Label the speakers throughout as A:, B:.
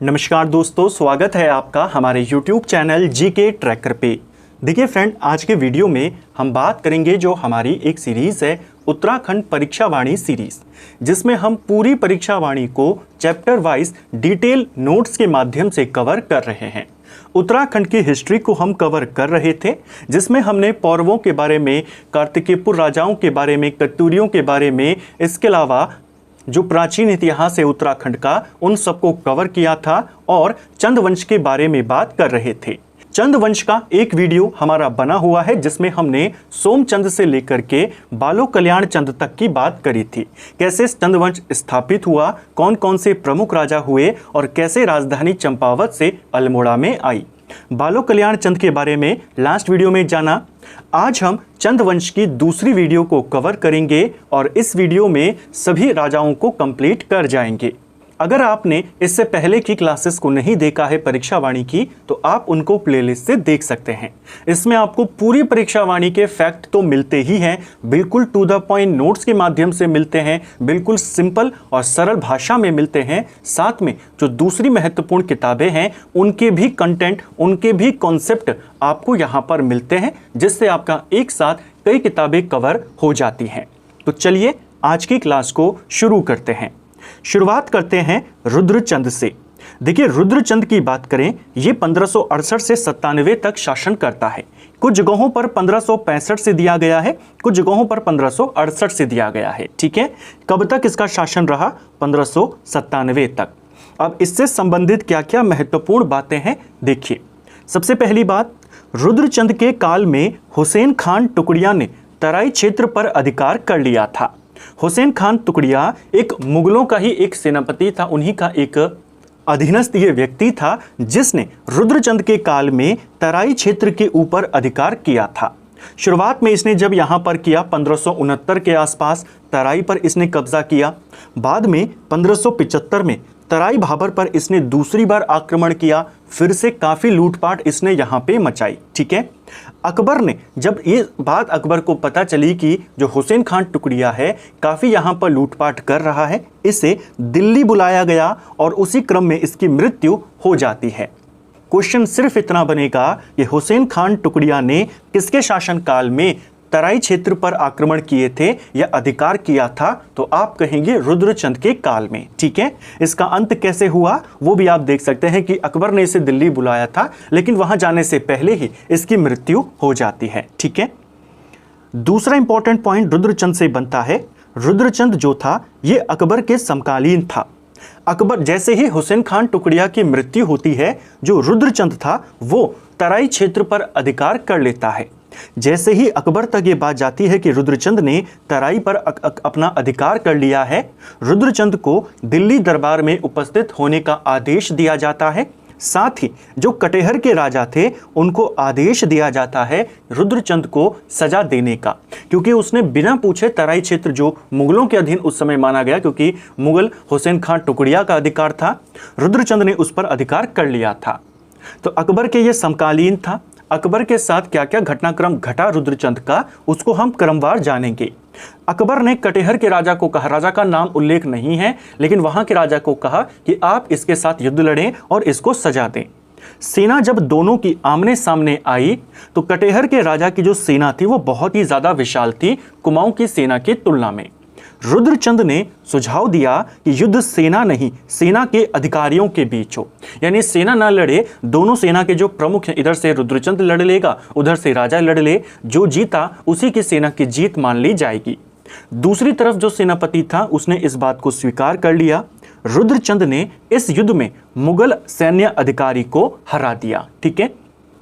A: नमस्कार दोस्तों, स्वागत है आपका हमारे YouTube चैनल जीके ट्रैकर पे। देखिए फ्रेंड, आज के वीडियो में हम बात करेंगे जो हमारी एक सीरीज़ है उत्तराखंड परीक्षावाणी सीरीज़, जिसमें हम पूरी परीक्षावाणी को चैप्टर वाइज डिटेल नोट्स के माध्यम से कवर कर रहे हैं। उत्तराखंड की हिस्ट्री को हम कवर कर रहे थे, जिसमें हमने पौरवों के बारे में, कार्तिकेयपुर राजाओं के बारे में, कत्यूरियों के बारे में, इसके अलावा जो प्राचीन इतिहास है उत्तराखंड का, उन सबको कवर किया था और चंद वंश के बारे में बात कर रहे थे। चंद वंश का एक वीडियो हमारा बना हुआ है, जिसमें हमने सोमचंद से लेकर के बालो कल्याण चंद तक की बात करी थी। कैसे चंद वंश स्थापित हुआ, कौन कौन से प्रमुख राजा हुए और कैसे राजधानी चंपावत से अल्मोड़ा में आई। बालो कल्याण चंद के बारे में लास्ट वीडियो में जाना। आज हम चंद वंश की दूसरी वीडियो को कवर करेंगे और इस वीडियो में सभी राजाओं को कंप्लीट कर जाएंगे। अगर आपने इससे पहले की क्लासेस को नहीं देखा है परीक्षावाणी की, तो आप उनको प्लेलिस्ट से देख सकते हैं। इसमें आपको पूरी परीक्षावाणी के फैक्ट तो मिलते ही हैं, बिल्कुल टू द पॉइंट नोट्स के माध्यम से मिलते हैं, बिल्कुल सिंपल और सरल भाषा में मिलते हैं। साथ में जो दूसरी महत्वपूर्ण किताबें हैं, उनके भी कंटेंट, उनके भी कॉन्सेप्ट आपको यहाँ पर मिलते हैं, जिससे आपका एक साथ कई किताबें कवर हो जाती हैं। तो चलिए आज की क्लास को शुरू करते हैं। शुरुआत करते हैं रुद्रचंद से। देखिए, रुद्रचंद की बात करें, ये 1568 से 97 तक शासन करता है। कुछ जगहों पर 1565 से दिया गया है, कुछ जगहों पर 1568 से दिया गया है। ठीक है, कब तक इसका शासन रहा? 1597 तक। अब इससे संबंधित क्या क्या महत्वपूर्ण बातें हैं, देखिए। सबसे पहली बात, रुद्रचंद के काल में हुसैन खान टुकड़िया ने तराई क्षेत्र पर अधिकार कर लिया था। हुसैन खान टुकड़िया एक मुगलों का ही एक सेनापति था, उन्हीं का एक अधीनस्थ ये व्यक्ति था, जिसने रुद्रचंद के काल में तराई क्षेत्र के ऊपर अधिकार किया था। शुरुआत में इसने जब यहाँ पर किया 1569 के आसपास तराई पर इसने कब्जा किया। बाद में 1575 में तराई भाबर पर इसने दूसरी बार आक्रमण किया। फिर से काफ़ी लूटपाट इसने यहाँ पे मचाई। ठीक है, अकबर ने जब ये बात अकबर को पता चली कि जो हुसैन खान टुकड़िया है काफ़ी यहाँ पर लूटपाट कर रहा है, इसे दिल्ली बुलाया गया और उसी क्रम में इसकी मृत्यु हो जाती है। क्वेश्चन सिर्फ इतना बनेगा कि हुसैन खान टुकड़िया ने किसके शासनकाल में तराई क्षेत्र पर आक्रमण किए थे या अधिकार किया था? तो आप कहेंगे रुद्रचंद के काल में। ठीक है, इसका अंत कैसे हुआ वो भी आप देख सकते हैं कि अकबर ने इसे दिल्ली बुलाया था, लेकिन वहां जाने से पहले ही इसकी मृत्यु हो जाती है। ठीक है, दूसरा इंपॉर्टेंट पॉइंट रुद्रचंद से बनता है, रुद्रचंद जो था ये अकबर के समकालीन था। अकबर जैसे ही हुसैन खान टुकड़िया की मृत्यु होती है, जो रुद्रचंद था वो तराई क्षेत्र पर अधिकार कर लेता है। जैसे ही अकबर तक ये बात जाती है कि रुद्रचंद ने तराई पर अपना अधिकार कर लिया है, रुद्रचंद को दिल्ली दरबार में उपस्थित होने का आदेश दिया जाता है। साथ ही जो कटेहर के राजा थे उनको आदेश दिया जाता है रुद्रचंद को सजा देने का, क्योंकि उसने बिना पूछे तराई क्षेत्र जो मुगलों के अधीन उस समय माना गया, क्योंकि मुगल हुसैन खान टुकड़िया का अधिकार था, रुद्रचंद ने उस पर अधिकार कर लिया था। तो अकबर के ये समकालीन था। अकबर के साथ क्या क्या घटनाक्रम घटा रुद्रचंद का, उसको हम क्रमवार जानेंगे। अकबर ने कटेहर के राजा को कहा, राजा का नाम उल्लेख नहीं है, लेकिन वहां के राजा को कहा कि आप इसके साथ युद्ध लड़ें और इसको सजा दें। सेना जब दोनों की आमने सामने आई, तो कटेहर के राजा की जो सेना थी वो बहुत ही ज्यादा विशाल थी कुमाऊं की सेना की तुलना में। रुद्रचंद ने सुझाव दिया कि युद्ध सेना नहीं, सेना के अधिकारियों के बीच हो, यानी सेना ना लड़े, दोनों सेना के जो प्रमुख हैं, इधर से रुद्रचंद लड़ लेगा, उधर से राजा लड़ ले, जो जीता उसी की सेना की जीत मान ली जाएगी। दूसरी तरफ जो सेनापति था उसने इस बात को स्वीकार कर लिया। रुद्रचंद ने इस युद्ध में मुगल सैन्य अधिकारी को हरा दिया। ठीक है,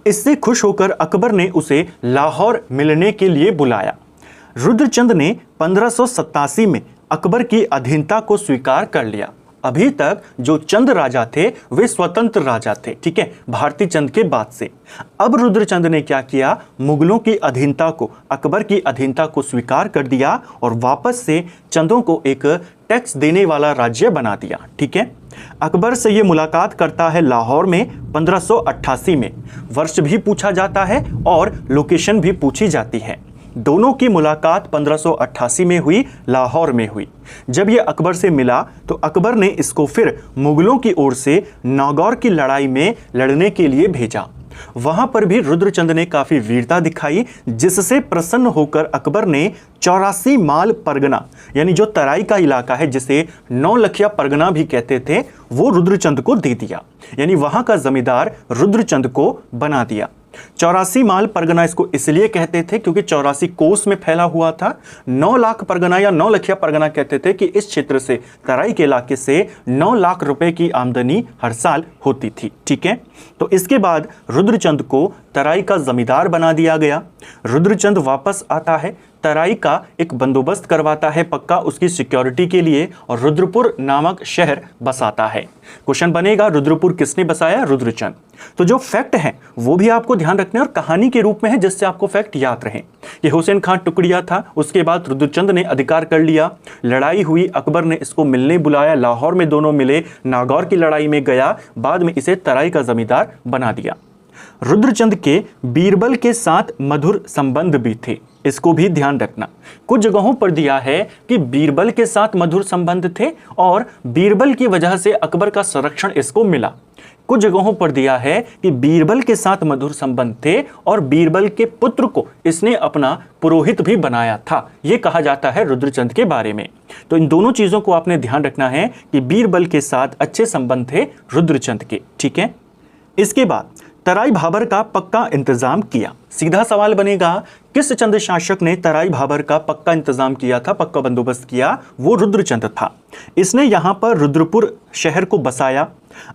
A: इससे खुश होकर अकबर ने उसे लाहौर मिलने के लिए बुलाया। रुद्रचंद ने 1587 में अकबर की अधीनता को स्वीकार कर लिया। अभी तक जो चंद राजा थे वे स्वतंत्र राजा थे। ठीक है, भारती चंद के बाद से अब रुद्रचंद ने क्या किया, मुगलों की अधीनता को, अकबर की अधीनता को स्वीकार कर दिया और वापस से चंदों को एक टैक्स देने वाला राज्य बना दिया। ठीक है, अकबर से ये मुलाकात करता है लाहौर में 1588 में। वर्ष भी पूछा जाता है और लोकेशन भी पूछी जाती है। दोनों की मुलाकात 1588 में हुई, लाहौर में हुई। जब ये अकबर से मिला तो अकबर ने इसको फिर मुगलों की ओर से नागौर की लड़ाई में लड़ने के लिए भेजा। वहां पर भी रुद्रचंद ने काफी वीरता दिखाई, जिससे प्रसन्न होकर अकबर ने 84 माल परगना, यानी जो तराई का इलाका है जिसे नौलखिया परगना भी कहते थे, वो रुद्रचंद को दे दिया। यानी वहां का जमींदार रुद्रचंद को बना दिया। 84 माल परगना इसको इसलिए कहते थे क्योंकि 84 कोस में फैला हुआ था। 9 लाख परगना या 9 लखिया परगना कहते थे कि इस क्षेत्र से, तराई के इलाके से 9 लाख रुपए की आमदनी हर साल होती थी। ठीक है, तो इसके बाद रुद्रचंद को तराई का जमींदार बना दिया गया। रुद्रचंद वापस आता है, तराई का एक बंदोबस्त करवाता है पक्का उसकी सिक्योरिटी के लिए, और रुद्रपुर नामक शहर बसाता है। क्वेश्चन बनेगा रुद्रपुर किसने बसाया? रुद्रचंद। तो जो फैक्ट है वो भी आपको ध्यान रखना है और कहानी के रूप में है, जिससे आपको फैक्ट याद रहे। ये हुसैन खान टुकड़िया था, उसके बाद रुद्रचंद ने अधिकार कर लिया, लड़ाई हुई, अकबर ने इसको मिलने बुलाया, लाहौर में दोनों मिले, नागौर की लड़ाई में गया, बाद में इसे तराई का जमींदार बना दिया। रुद्रचंद के बीरबल के साथ मधुर संबंध भी थे, इसको भी ध्यान रखना। कुछ जगहों पर दिया है कि बीरबल के साथ मधुर संबंध थे और बीरबल की वजह से अकबर का संरक्षण इसको मिला। कुछ जगहों पर दिया है कि बीरबल के साथ मधुर संबंध थे और बीरबल के पुत्र को इसने अपना पुरोहित भी बनाया था, यह कहा जाता है रुद्रचंद के बारे में। तो इन दोनों चीजों को आपने ध्यान रखना है कि बीरबल के साथ अच्छे संबंध थे रुद्रचंद के। ठीक है, इसके बाद तराई भाबर का पक्का इंतजाम किया। सीधा सवाल बनेगा, किस चंद शासक ने तराई भाबर का पक्का इंतजाम किया था, पक्का बंदोबस्त किया? वो रुद्रचंद था। इसने यहां पर रुद्रपुर शहर को बसाया।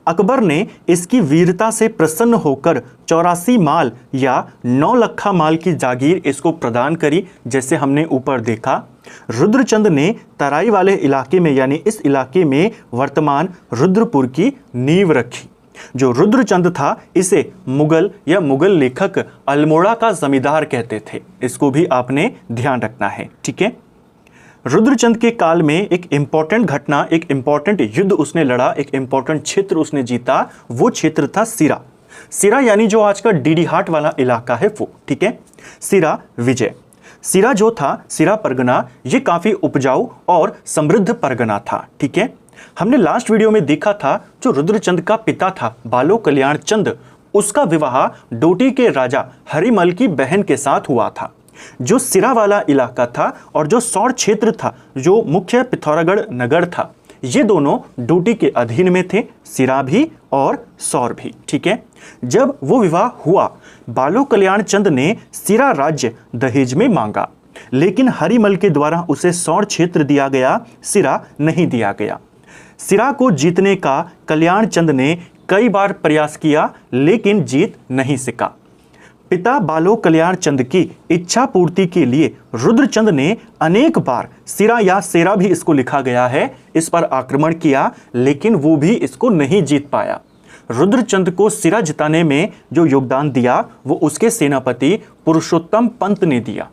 A: अकबर ने इसकी वीरता से प्रसन्न होकर 84 माल या 9 लखा माल की जागीर इसको प्रदान करी, जैसे हमने ऊपर देखा। रुद्रचंद ने तराई वाले इलाके में, यानी इस इलाके में वर्तमान रुद्रपुर की नींव रखी। जो रुद्रचंद था इसे मुगल या मुगल लेखक अल्मोड़ा का जमींदार कहते थे, इसको भी आपने ध्यान रखना है। ठीक है, रुद्रचंद के काल में एक इंपॉर्टेंट घटना, एक इंपॉर्टेंट युद्ध उसने लड़ा, एक इंपॉर्टेंट क्षेत्र उसने जीता। वो क्षेत्र था सिरा। सिरा यानी जो आज का डीडीहाट वाला इलाका है वो। ठीक है, सिरा विजय। सिरा जो था, सिरा परगना, ये काफी उपजाऊ और समृद्ध परगना था। ठीक है, हमने लास्ट वीडियो में देखा था जो रुद्रचंद का पिता था बालो कल्याण चंद, उसका विवाह डोटी के राजा हरिमल की बहन के साथ हुआ था। जो सिरा वाला इलाका था और जो सौर क्षेत्र था, जो मुख्य पिथौरागढ़ नगर था, ये दोनों डोटी के अधीन में थे, सिरा भी और सौर भी। ठीक है, जब वो विवाह हुआ, बालो कल्याण चंद ने सिरा राज्य दहेज में मांगा, लेकिन हरिमल के द्वारा उसे सौर क्षेत्र दिया गया, सिरा नहीं दिया गया। सिरा को जीतने का कल्याण चंद ने कई बार प्रयास किया, लेकिन जीत नहीं सका। पिता बालो कल्याण चंद की इच्छा पूर्ति के लिए रुद्रचंद ने अनेक बार सिरा या सेरा भी इसको लिखा गया है, इस पर आक्रमण किया, लेकिन वो भी इसको नहीं जीत पाया। रुद्रचंद को सिरा जिताने में जो योगदान दिया वो उसके सेनापति पुरुषोत्तम पंत ने दिया।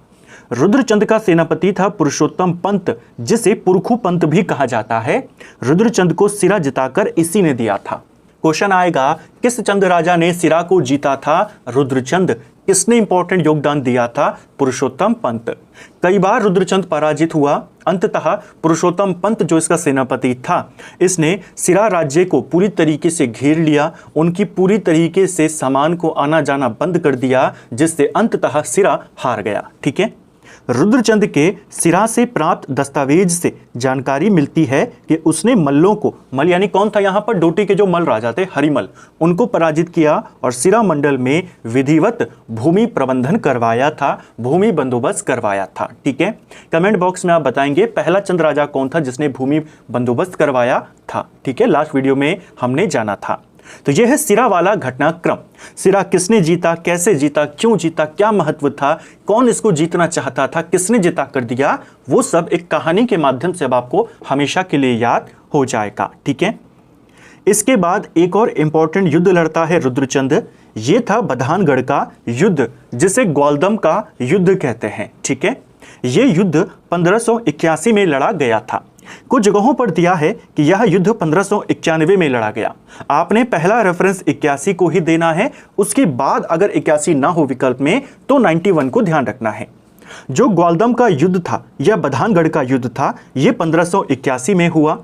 A: रुद्रचंद का सेनापति था पुरुषोत्तम पंत, जिसे पुरखू पंत भी कहा जाता है। रुद्रचंद को सिरा जिताकर इसी ने दिया था। क्वेश्चन आएगा, किस चंद राजा ने सिरा को जीता था? रुद्रचंद। किसने इंपॉर्टेंट योगदान दिया था? पुरुषोत्तम पंत। कई बार रुद्रचंद पराजित हुआ, अंततः पुरुषोत्तम पंत जो इसका सेनापति था, इसने सिरा राज्य को पूरी तरीके से घेर लिया, उनकी पूरी तरीके से सामान को आना जाना बंद कर दिया, जिससे अंततः सिरा हार गया। ठीक है, रुद्रचंद के सिरा से प्राप्त दस्तावेज से जानकारी मिलती है कि उसने मल्लों को, मल यानी कौन था यहाँ पर? डोटी के जो मल राजा थे हरिमल, उनको पराजित किया और सिरा मंडल में विधिवत भूमि प्रबंधन करवाया था, भूमि बंदोबस्त करवाया था। ठीक है, कमेंट बॉक्स में आप बताएंगे पहला चंद राजा कौन था जिसने भूमि बंदोबस्त करवाया था। ठीक है, लास्ट वीडियो में हमने जाना था। तो यह है सिरा वाला घटनाक्रम। सिरा किसने जीता, कैसे जीता, क्यों जीता, क्या महत्व था, कौन इसको जीतना चाहता था, किसने जिता कर दिया, वो सब एक कहानी के माध्यम से अब आपको हमेशा के लिए याद हो जाएगा। ठीक है, इसके बाद एक और इंपॉर्टेंट युद्ध लड़ता है रुद्रचंद। ये था बधानगढ़ का युद्ध, जिसे ग्वालदम का युद्ध कहते हैं। ठीक है, ये युद्ध 1581 में लड़ा गया था। कुछ जगहों पर दिया है कि यह युद्ध 1591 में लड़ा गया। आपने पहला रेफरेंस 81 को ही देना है, उसके बाद अगर 81 ना हो विकल्प में तो 91 को ध्यान रखना है। जो ग्वालदम का युद्ध था या बधानगढ़ का युद्ध था, ये 1581 में हुआ।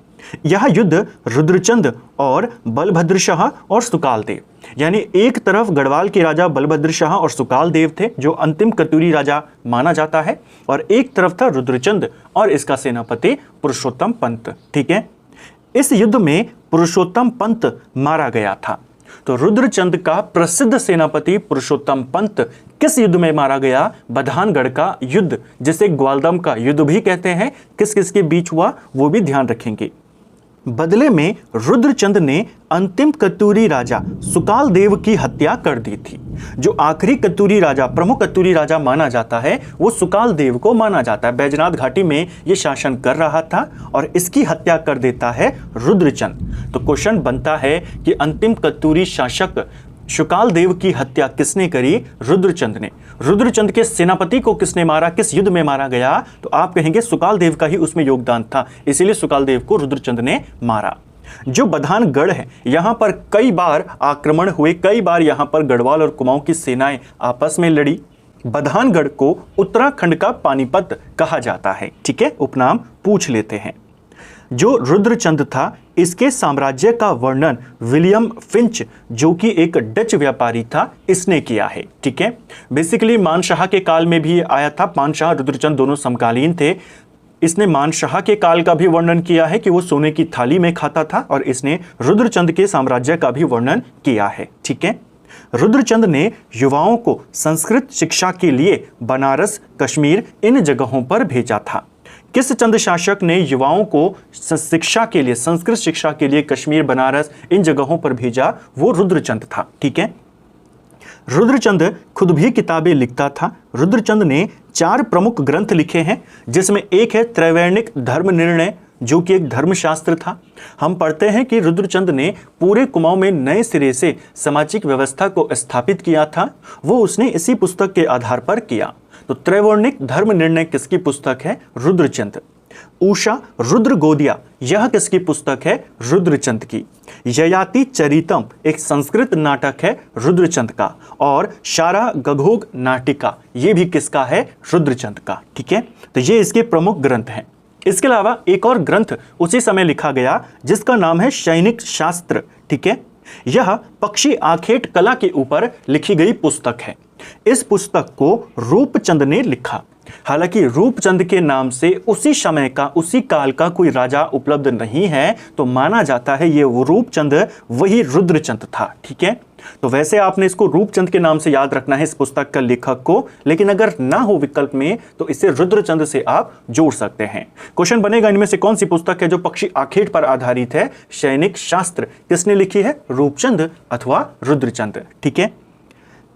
A: यह युद्ध रुद्रचंद और बलभद्र शाह और सुकाल देव, यानी एक तरफ गढ़वाल के राजा बलभद्र शाह और सुकाल देव थे जो अंतिम कतूरी राजा माना जाता है, और एक तरफ था रुद्रचंद और इसका सेनापति पुरुषोत्तम पंत। ठीक है, इस युद्ध में पुरुषोत्तम पंत मारा गया था। तो रुद्रचंद का प्रसिद्ध सेनापति पुरुषोत्तम पंत किस युद्ध में मारा गया? बधानगढ़ का युद्ध, जिसे ग्वालदम का युद्ध भी कहते हैं। किस किस के बीच हुआ वो भी ध्यान रखेंगे। बदले में रुद्रचंद ने अंतिम कतूरी राजा सुकाल देव की हत्या कर दी थी। जो आखिरी कतूरी राजा, प्रमुख कतूरी राजा माना जाता है, वो सुकाल देव को माना जाता है। बैजनाथ घाटी में ये शासन कर रहा था और इसकी हत्या कर देता है रुद्रचंद। तो क्वेश्चन बनता है कि अंतिम कतूरी शासक सुकाल देव की हत्या किसने करी? रुद्रचंद ने। रुद्रचंद के सेनापति को किसने मारा? किस युद्ध में मारा गया? तो आप कहेंगे सुकाल देव का ही उसमें योगदान था, इसीलिए सुकाल देव को रुद्रचंद ने मारा। जो बधानगढ़ है, यहां पर कई बार आक्रमण हुए, कई बार यहां पर गढ़वाल और कुमाऊं की सेनाएं आपस में लड़ी। बधानगढ़ को उत्तराखंड का पानीपत कहा जाता है। ठीक है, उपनाम पूछ लेते हैं। जो रुद्रचंद था, इसके साम्राज्य का वर्णन विलियम फिंच, जो कि एक डच व्यापारी था, इसने किया है। ठीक है, बेसिकली मानशाह के काल में भी आया था। मानशाह रुद्रचंद दोनों समकालीन थे। इसने मानशाह के काल का भी वर्णन किया है कि वो सोने की थाली में खाता था, और इसने रुद्रचंद के साम्राज्य का भी वर्णन किया है। ठीक है, रुद्रचंद ने युवाओं को संस्कृत शिक्षा के लिए बनारस, कश्मीर इन जगहों पर भेजा था। किस चंद शासक ने युवाओं को शिक्षा के लिए, संस्कृत शिक्षा के लिए कश्मीर, बनारस इन जगहों पर भेजा? वो रुद्रचंद था। ठीक है, रुद्रचंद खुद भी किताबें लिखता था। रुद्रचंद ने 4 प्रमुख ग्रंथ लिखे हैं, जिसमें एक है त्रैवर्णिक धर्म निर्णय, जो कि एक धर्मशास्त्र था। हम पढ़ते हैं कि रुद्रचंद ने पूरे कुमाऊं में नए सिरे से सामाजिक व्यवस्था को स्थापित किया था। वो उसने इसी पुस्तक के आधार पर किया। तो त्रैवर्णिक धर्म निर्णय किसकी पुस्तक है? रुद्रचंद। उषा रुद्र गोदिया, यह किसकी पुस्तक है? रुद्रचंद की। ययाति चरितम एक संस्कृत नाटक है रुद्रचंद का, और शारा गघोग नाटिका ये भी किसका है? रुद्रचंद का। ठीक है, तो ये इसके प्रमुख ग्रंथ हैं। इसके अलावा एक और ग्रंथ उसी समय लिखा गया, जिसका नाम है सैनिक शास्त्र। ठीक है, यह पक्षी आखेट कला के ऊपर लिखी गई पुस्तक है। इस पुस्तक को रूपचंद ने लिखा। हालांकि रूपचंद के नाम से उसी समय का, उसी काल का कोई राजा उपलब्ध नहीं है, तो माना जाता है ये वो रूपचंद वही रुद्रचंद था। ठीक है, तो वैसे आपने इसको रूपचंद के नाम से याद रखना है इस पुस्तक का लेखक को, लेकिन अगर ना हो विकल्प में तो इसे रुद्रचंद से आप जोड़ सकते हैं। क्वेश्चन बनेगा, इनमें से कौन सी पुस्तक है जो पक्षी आखेट पर आधारित है? सैनिक शास्त्र किसने लिखी है? रूपचंद अथवा रुद्रचंद। ठीक है,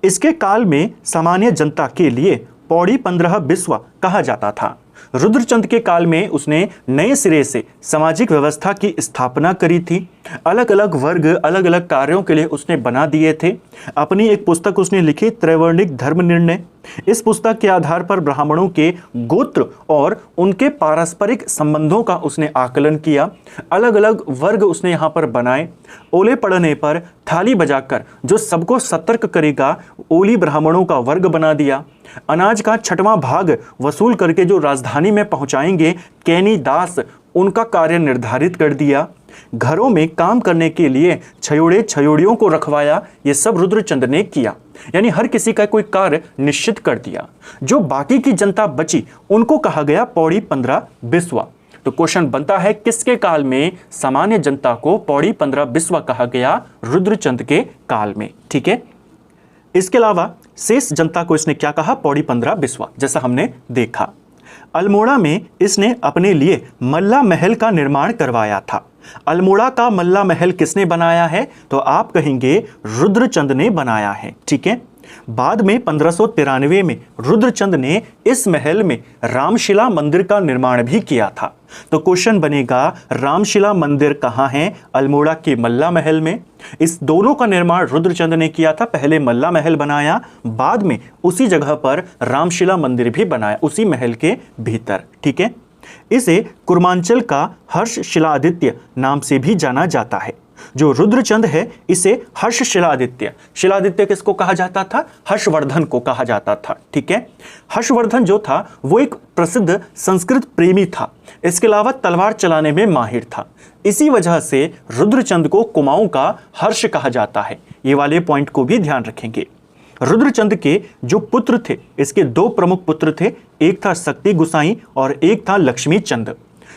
A: इसके काल में सामान्य जनता के लिए पौड़ी 15 बिस्वा कहा जाता था। रुद्रचंद के काल में उसने नए सिरे से सामाजिक व्यवस्था की स्थापना करी थी। अलग अलग वर्ग अलग अलग कार्यों के लिए उसने बना दिए थे। अपनी एक पुस्तक उसने लिखी, त्रैवर्णिक धर्म निर्णय। इस पुस्तक के आधार पर ब्राह्मणों के गोत्र और उनके पारस्परिक संबंधों का उसने आकलन किया। अलग अलग वर्ग उसने यहाँ पर बनाए। ओले पड़ने पर थाली बजाकर जो सबको सतर्क करेगा, ओली ब्राह्मणों का वर्ग बना दिया। अनाज का 6वां भाग वसूल करके जो राजधानी में पहुंचाएंगे, कैनी दास, उनका कार्य निर्धारित कर दिया। घरों में काम करने के लिए छयोड़े छयोड़ियों को रखवाया। ये सब रुद्रचंद ने किया, यानी हर किसी का कोई कार्य निश्चित कर दिया। जो बाकी की जनता बची उनको कहा गया पौड़ी 15 बिस्वा। तो क्वेश्चन बनता है, किसके काल में सामान्य जनता को पौड़ी 15 बिस्वा कहा गया? रुद्रचंद के काल में। ठीक है, इसके अलावा शेष जनता को इसने क्या कहा? पौड़ी 15 बिस्वा, जैसा हमने देखा। अल्मोड़ा में इसने अपने लिए मल्ला महल का निर्माण करवाया था। अल्मोड़ा का मल्ला महल किसने बनाया है? तो आप कहेंगे रुद्रचंद ने बनाया है। ठीक है, बाद में 1593 में रुद्रचंद ने इस महल में रामशिला मंदिर का निर्माण भी किया था। तो क्वेश्चन बनेगा, रामशिला मंदिर कहाँ है? अल्मोड़ा के मल्ला महल में। इस दोनों का निर्माण रुद्रचंद ने किया था। पहले मल्ला महल बनाया, बाद में उसी जगह पर रामशिला मंदिर भी बनाया, उसी महल के भीतर। ठीक है, इसे कुर्मांचल का हर्ष शिलादित्य नाम से भी जाना जाता है। जो रुद्रचंद है इसे हर्ष शिलादित्य, शिलादित्य किसको कहा जाता था? हर्षवर्धन को कहा जाता था। ठीक है, हर्षवर्धन जो था वो एक प्रसिद्ध संस्कृत प्रेमी था, इसके अलावा तलवार चलाने में माहिर था। इसी वजह से रुद्रचंद को कुमाऊं का हर्ष कहा जाता है। ये वाले पॉइंट को भी ध्यान रखेंगे। रुद्रचंद के जो पुत्र थे, इसके दो प्रमुख पुत्र थे, एक था शक्ति गुसाई और एक था लक्ष्मी चंद।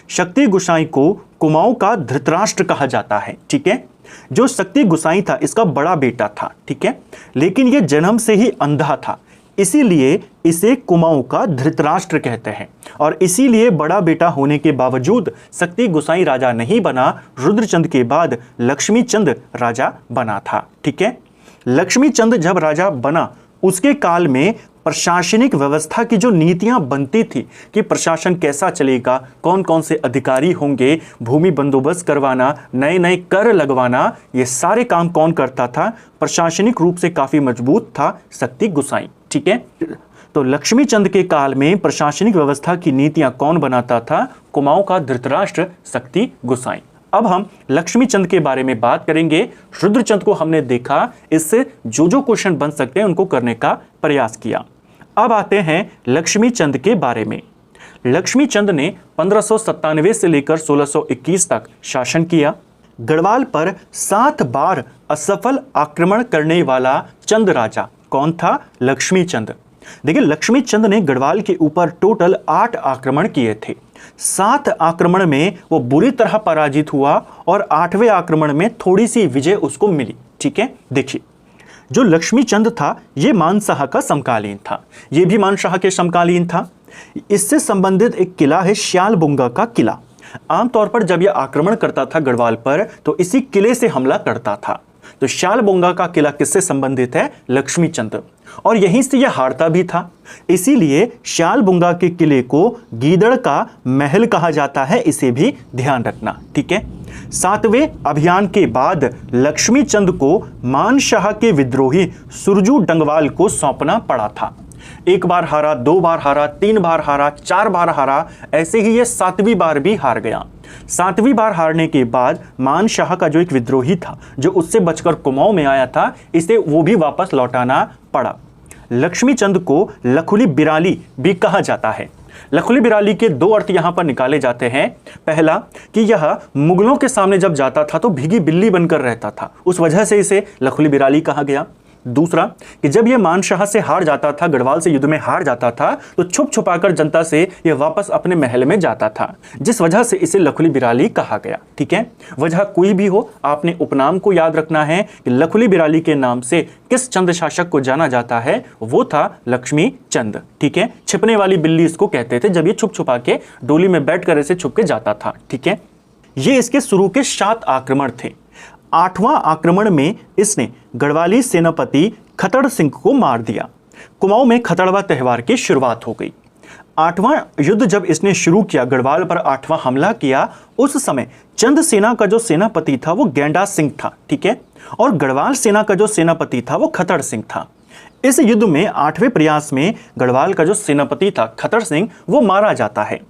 A: शक्ति गुसाई को कुमाऊं का धृतराष्ट्र कहा जाता है। ठीक है, जो शक्ति गुसाई था इसका बड़ा बेटा था। ठीक है, लेकिन यह जन्म से ही अंधा था, इसीलिए इसे कुमाऊं का धृतराष्ट्र कहते हैं। और इसीलिए बड़ा बेटा होने के बावजूद शक्ति गुसाई राजा नहीं बना, रुद्रचंद के बाद लक्ष्मी चंद राजा बना था। ठीक है, लक्ष्मी चंद जब राजा बना उसके काल में प्रशासनिक व्यवस्था की जो नीतियां बनती थी कि प्रशासन कैसा चलेगा, कौन कौन से अधिकारी होंगे, भूमि बंदोबस्त करवाना, नए नए कर लगवाना, ये सारे काम कौन करता था? प्रशासनिक रूप से काफ़ी मजबूत था शक्ति गुसाई। ठीक है, तो लक्ष्मी चंद के काल में प्रशासनिक व्यवस्था की नीतियां कौन बनाता था? कुमाऊं का धृतराष्ट्र शक्ति गुसाई। अब हम लक्ष्मी चंद के बारे में बात करेंगे। रुद्रचंद को हमने देखा, इससे जो क्वेश्चन बन सकते हैं उनको करने का प्रयास किया। अब आते हैं लक्ष्मी चंद के बारे में। लक्ष्मी चंद ने 1597 से लेकर 1621 तक शासन किया। गढ़वाल पर 7 बार असफल आक्रमण करने वाला चंद राजा कौन था? लक्ष्मी चंद। देखिए, लक्ष्मी चंद ने गढ़वाल के ऊपर टोटल 8 आक्रमण किए थे। 7 आक्रमण में वो बुरी तरह पराजित हुआ और 8वें आक्रमण में थोड़ी सी विजय उसको मिली। ठीक है, देखिए, जो लक्ष्मी चंद था ये मानशाह का समकालीन था, ये भी मानशाह के समकालीन था। इससे संबंधित एक किला है श्यालबुंगा का किला। आमतौर पर जब यह आक्रमण करता था गढ़वाल पर तो इसी किले से हमला करता था। तो श्यालबुंगा का किला किससे संबंधित है? लक्ष्मी चंद, और यहीं से यह हारता भी था। इसीलिए श्यालबुंगा के किले को गीदड़ का महल कहा जाता है, इसे भी ध्यान रखना। ठीक है, 7वें अभियान के बाद लक्ष्मी चंद को मानशाह के विद्रोही सुरजू डंगवाल को सौंपना पड़ा था। 1 बार हारा, 2 बार हारा, 3 बार हारा, 4 बार हारा, ऐसे ही ये 7वीं बार भी हार गया। 7वीं बार हारने के बाद मानशाह का जो एक विद्रोही था जो उससे बचकर कुमाऊं में आया था, इसे वो भी वापस लौटाना पड़ा। लक्ष्मी चंद को लखुली बिराली भी कहा जाता है। लखुली बिराली के 2 अर्थ यहाँ पर निकाले जाते हैं। पहला कि यह मुगलों के सामने जब जाता था तो भीगी बिल्ली बनकर रहता था, उस वजह से इसे लखुली बिराली कहा गया। दूसरा कि जब यह मानशाह से हार जाता था, गढ़वाल से युद्ध में हार जाता था, तो छुप छुपाकर जनता से यह वापस अपने महल में जाता था, जिस वजह से इसे लखुली बिराली कहा गया। ठीक है, वजह कोई भी हो, आपने उपनाम को याद रखना है कि लखुली बिराली के नाम से किस चंद शासक को जाना जाता है? वो था लक्ष्मी चंद। ठीक है, छिपने वाली बिल्ली इसको कहते थे, जब ये छुप छुपा के डोली में बैठकर ऐसे छुप के जाता था। ठीक है, ये इसके शुरू के 7 आक्रमण थे। 8वां आक्रमण में इसने गढ़वाली सेनापति खतड़ सिंह को मार दिया। कुमाऊं में खतड़वा त्यौहार की शुरुआत हो गई। 8वां युद्ध जब इसने शुरू किया, गढ़वाल पर 8वां हमला किया, उस समय चंद सेना का जो सेनापति था वो गेंडा सिंह था। ठीक है, और गढ़वाल सेना का जो सेनापति था वो खतड़ सिंह था। इस युद्ध में 8वें प्रयास में गढ़वाल का जो सेनापति था खतड़ सिंह वो मारा जाता है।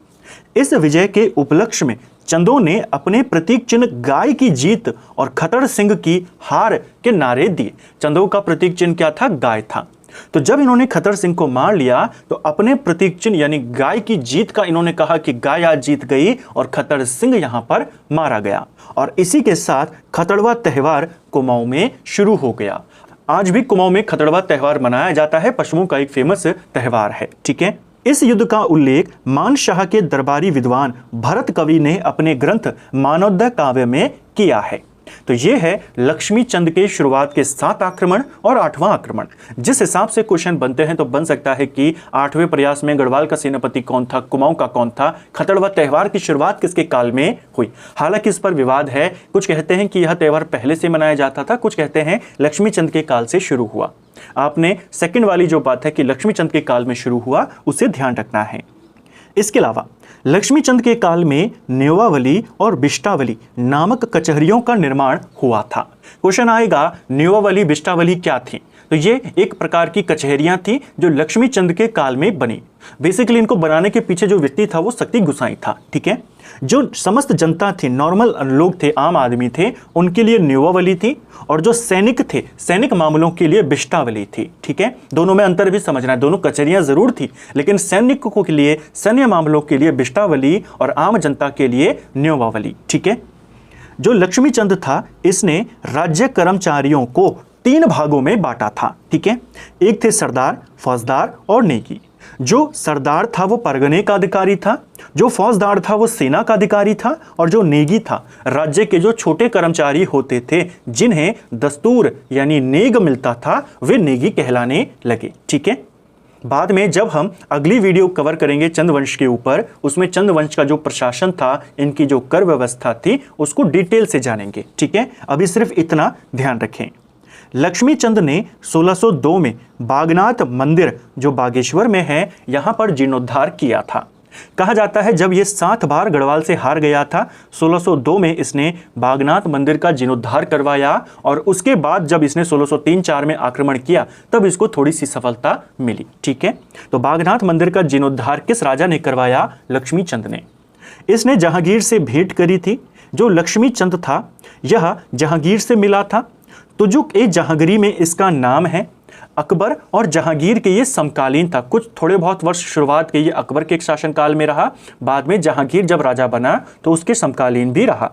A: इस विजय के उपलक्ष्य में चंदों ने अपने प्रतीक चिन्ह गाय की जीत और खतड़ सिंह की हार के नारे दिए। चंदों का प्रतीक चिन्ह क्या था? गाय था। तो जब इन्होंने खतड़ सिंह को मार लिया तो अपने प्रतीक चिन्ह यानी गाय की जीत का इन्होंने कहा कि गाय आज जीत गई और खतड़ सिंह यहां पर मारा गया। और इसी के साथ खतड़वा त्यौहार कुमाऊं में शुरू हो गया। आज भी कुमाऊं में खतड़वा त्यौहार मनाया जाता है, पशुओं का एक फेमस त्यौहार है। ठीक है, इस युद्ध का उल्लेख मानशाह के दरबारी विद्वान भरत कवि ने अपने ग्रंथ मानवोदय काव्य में किया है। तो ये है लक्ष्मी चंद के शुरुआत के 7 आक्रमण और 8वां आक्रमण। जिस हिसाब से क्वेश्चन बनते हैं तो बन सकता है कि 8वें प्रयास में गढ़वाल का सेनापति कौन था, कुमाऊं का कौन था, खतड़वा त्यौहार की शुरुआत किसके काल में हुई। हालांकि इस पर विवाद है, कुछ कहते हैं कि यह त्यौहार पहले से मनाया जाता था, कुछ कहते हैं लक्ष्मी चंद के काल से शुरू हुआ। आपने सेकंड वाली जो बात है कि लक्ष्मी चंद के काल में शुरू हुआ उसे ध्यान रखना है। इसके अलावा लक्ष्मी चंद के काल में नेवावली और बिष्टावली नामक कचहरियों का निर्माण हुआ था। क्वेश्चन आएगा नेवावली बिष्टावली क्या थी? तो ये एक प्रकार की कचहरियां थी जो लक्ष्मी चंद के काल में बनी। बेसिकली इनको बनाने के पीछे जो व्यक्ति था वो शक्ति गुसाई था। ठीक है, जो समस्त जनता थी, नॉर्मल लोग थे, आम आदमी थे, उनके लिए न्योवावली थी, और जो सैनिक थे, सैनिक मामलों के लिए बिष्टावली थी। ठीक है, दोनों में अंतर भी समझना है, दोनों कचहरियां जरूर थी, लेकिन सैनिकों के लिए, सैन्य मामलों के लिए बिष्टावली और आम जनता के लिए न्योवावली। ठीक है, जो लक्ष्मीचंद था इसने राज्य कर्मचारियों को 3 भागों में बांटा था। ठीक है, एक थे सरदार, फौजदार और नेगी। जो सरदार था वो परगने का अधिकारी था, जो फौजदार था वो सेना का अधिकारी था, और जो नेगी था राज्य के जो छोटे कर्मचारी होते थे जिन्हें दस्तूर यानी नेग मिलता था, वे नेगी कहलाने लगे। ठीक है, बाद में जब हम अगली वीडियो कवर करेंगे चंद्रवंश के ऊपर, उसमें चंद्रवंश का जो प्रशासन था, इनकी जो कर व्यवस्था थी, उसको डिटेल से जानेंगे। ठीक है, अभी सिर्फ इतना ध्यान रखें। लक्ष्मीचंद ने 1602 में बागनाथ मंदिर जो बागेश्वर में है यहां पर जीर्णोद्धार किया था। कहा जाता है जब ये 7 बार गढ़वाल से हार गया था, 1602 में इसने बागनाथ मंदिर का जीर्णोद्धार करवाया, और उसके बाद जब इसने 1603-4 में आक्रमण किया तब इसको थोड़ी सी सफलता मिली। ठीक है, तो बागनाथ मंदिर का जीर्णोद्धार किस राजा ने करवाया? लक्ष्मीचंद ने। इसने जहांगीर से भेंट करी थी। जो लक्ष्मीचंद था यह जहांगीर से मिला था। तुजुक ए जहांगीरी में इसका नाम है। अकबर और जहांगीर के ये समकालीन था, कुछ थोड़े बहुत वर्ष शुरुआत के ये अकबर के शासनकाल में रहा, बाद में जहांगीर जब राजा बना तो उसके समकालीन भी रहा।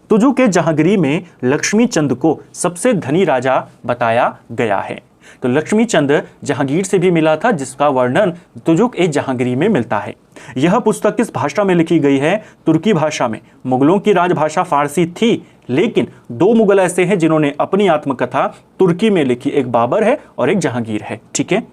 A: तुजुक ए जहांगीरी में लक्ष्मीचंद को सबसे धनी राजा बताया गया है। तो लक्ष्मीचंद जहांगीर से भी मिला था, जिसका वर्णन तुजुक ए जहांगीरी में मिलता है। यह पुस्तक किस भाषा में लिखी गई है? तुर्की भाषा में। मुगलों की राजभाषा फारसी थी, लेकिन 2 मुगल ऐसे हैं जिन्होंने अपनी आत्मकथा तुर्की में लिखी, एक बाबर है और एक जहांगीर है। ठीक है,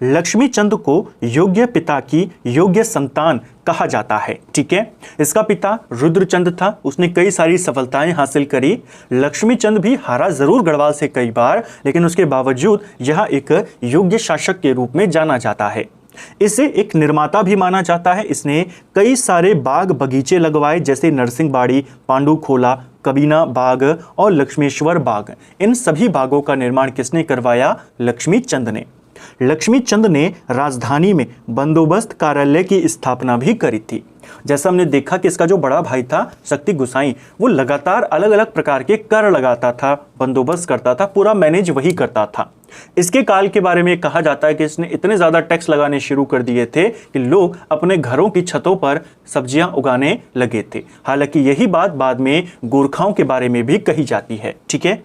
A: लक्ष्मीचंद को योग्य पिता की योग्य संतान कहा जाता है। ठीक है, इसका पिता रुद्रचंद था, उसने कई सारी सफलताएं हासिल करी। लक्ष्मीचंद भी हारा जरूर गढ़वाल से कई बार, लेकिन उसके बावजूद यह एक योग्य शासक के रूप में जाना जाता है। इसे एक निर्माता भी माना जाता है। इसने कई सारे बाग बगीचे लगवाए, जैसे नरसिंहबाड़ी, पांडुखोला, कबीना बाग और लक्ष्मेश्वर बाग। इन सभी बागों का निर्माण किसने करवाया? लक्ष्मीचंद ने। लक्ष्मीचंद ने राजधानी में बंदोबस्त कार्यालय की स्थापना भी करी थी। जैसा हमने देखा कि इसका जो बड़ा भाई था शक्ति गुसाई, वो लगातार अलग अलग प्रकार के कर लगाता था, बंदोबस्त करता था, पूरा मैनेज वही करता था। इसके काल के बारे में कहा जाता है कि इसने इतने ज़्यादा टैक्स लगाने शुरू कर दिए थे कि लोग अपने घरों की छतों पर सब्जियां उगाने लगे थे। हालांकि यही बात बाद में गोरखाओं के बारे में भी कही जाती है। ठीक है,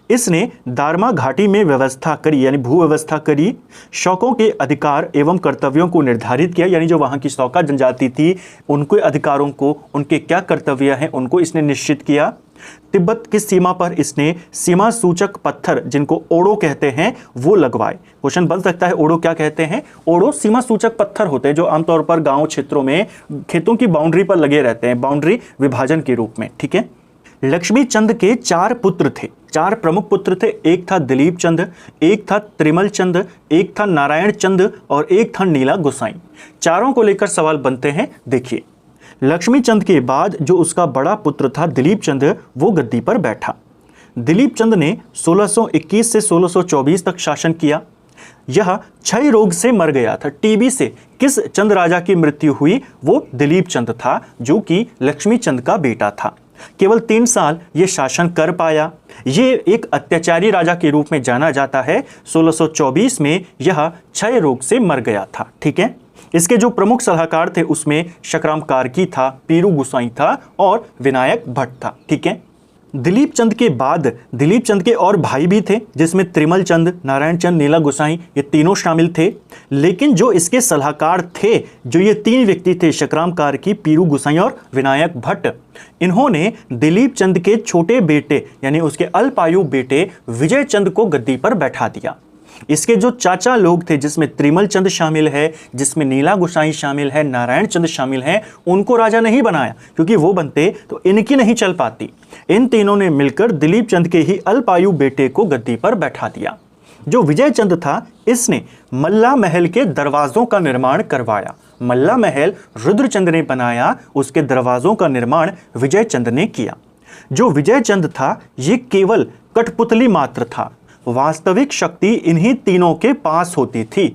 A: इसने दारमा घाटी में व्यवस्था करी, यानी भू व्यवस्था करी। शौकों के अधिकार एवं कर्तव्यों को निर्धारित किया, यानी जो वहाँ की शौका जनजाति थी उनके अधिकारों को, उनके क्या कर्तव्य हैं उनको इसने निश्चित किया। तिब्बत की सीमा पर इसने सीमा सूचक पत्थर, जिनको ओड़ो कहते हैं, वो लगवाए। क्वेश्चन बन सकता है ओड़ो क्या कहते हैं? ओड़ो सीमा सूचक पत्थर होते हैं जो आमतौर पर गांव क्षेत्रों में खेतों की बाउंड्री पर लगे रहते हैं, बाउंड्री विभाजन के रूप में। ठीक है, लक्ष्मीचंद के 4 पुत्र थे, 4 प्रमुख पुत्र थे। एक था दिलीप चंद, एक था त्रिमल चंद, एक था नारायण चंद और एक था नीला गोसाई। चारों को लेकर सवाल बनते हैं। देखिए, लक्ष्मीचंद के बाद जो उसका बड़ा पुत्र था दिलीप चंद, वो गद्दी पर बैठा। दिलीप चंद ने 1621 से 1624 तक शासन किया। यह क्षय रोग से मर गया था, टीबी से। किस चंद राजा की मृत्यु हुई? वो दिलीप चंद था, जो कि लक्ष्मीचंद का बेटा था। केवल 3 साल ये शासन कर पाया। ये एक अत्याचारी राजा के रूप में जाना जाता है। 1624 में यह क्षय रोग से मर गया था। ठीक है, इसके जो प्रमुख सलाहकार थे उसमें शकराम कार्की था, पीरू गुसाई था और विनायक भट्ट था। ठीक है, दिलीप चंद के बाद दिलीप चंद के और भाई भी थे, जिसमें त्रिमल चंद, नारायण चंद, नीला गोसाई, ये तीनों शामिल थे। लेकिन जो इसके सलाहकार थे, जो ये 3 व्यक्ति थे, शकराम कार्की, पीरू गुसाई और विनायक भट्ट, इन्होंने दिलीप चंद के छोटे बेटे यानी उसके अल्पायु बेटे विजय चंद को गद्दी पर बैठा दिया। इसके जो चाचा लोग थे, जिसमें त्रिमल चंद शामिल है, जिसमें नीला गोसाई शामिल है, नारायण चंद शामिल है, उनको राजा नहीं बनाया, क्योंकि वो बनते तो इनकी नहीं चल पाती। इन तीनों ने मिलकर दिलीप चंद के ही अल्पायु बेटे को गद्दी पर बैठा दिया। जो विजय चंद था, इसने मल्ला महल के दरवाजों का निर्माण करवाया। मल्ला महल रुद्रचंद ने बनाया, उसके दरवाजों का निर्माण विजय चंद ने किया। जो विजय चंद था, ये केवल कठपुतली मात्र था, वास्तविक शक्ति इन्हीं तीनों के पास होती थी।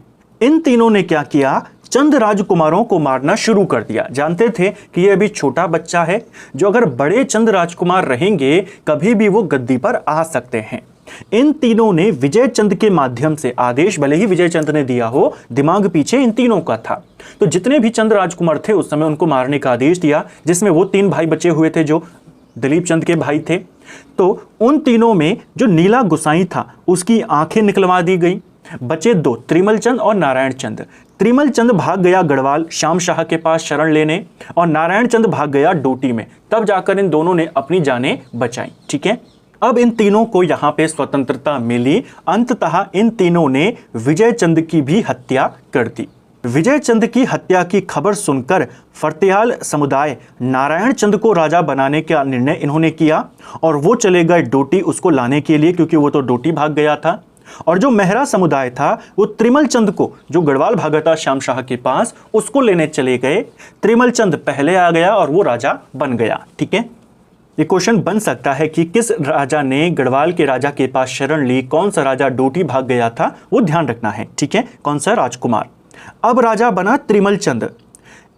A: इन तीनों ने क्या किया? चंद राजकुमारों को मारना शुरू कर दिया। जानते थे कि यह अभी छोटा बच्चा है, जो अगर बड़े चंद राजकुमार रहेंगे कभी भी वो गद्दी पर आ सकते हैं। इन तीनों ने विजय चंद के माध्यम से आदेश, भले ही विजय चंद ने दिया हो, दिमाग पीछे इन तीनों का था। तो जितने भी चंद राजकुमार थे उस समय उनको मारने का आदेश दिया, जिसमें वो 3 भाई बचे हुए थे जो दिलीप चंद के भाई थे। तो उन तीनों में जो नीला गुसाई था उसकी आंखें निकलवा दी गई। बचे 2, त्रिमल चंद और नारायण चंद। त्रिमल चंद भाग गया गढ़वाल श्याम शाह के पास शरण लेने, और नारायण चंद भाग गया डोटी में। तब जाकर इन दोनों ने अपनी जानें बचाई। ठीक है, अब इन तीनों को यहां पे स्वतंत्रता मिली। अंततः इन तीनों ने विजय चंद की भी हत्या कर दी। विजय चंद की हत्या की खबर सुनकर फर्त्याल समुदाय नारायण चंद को राजा बनाने का निर्णय इन्होंने किया, और वो चले गए डोटी उसको लाने के लिए, क्योंकि वो तो डोटी भाग गया था। और जो मेहरा समुदाय था वो त्रिमल चंद को, जो गढ़वाल भागा था श्याम शाह के पास, उसको लेने चले गए। त्रिमल चंद पहले आ गया और वो राजा बन गया। ठीक है, ये क्वेश्चन बन सकता है कि किस राजा ने गढ़वाल के राजा के पास शरण ली, कौन सा राजा डोटी भाग गया था, वो ध्यान रखना है। ठीक है, कौन सा राजकुमार। अब राजा बना त्रिमल चंद।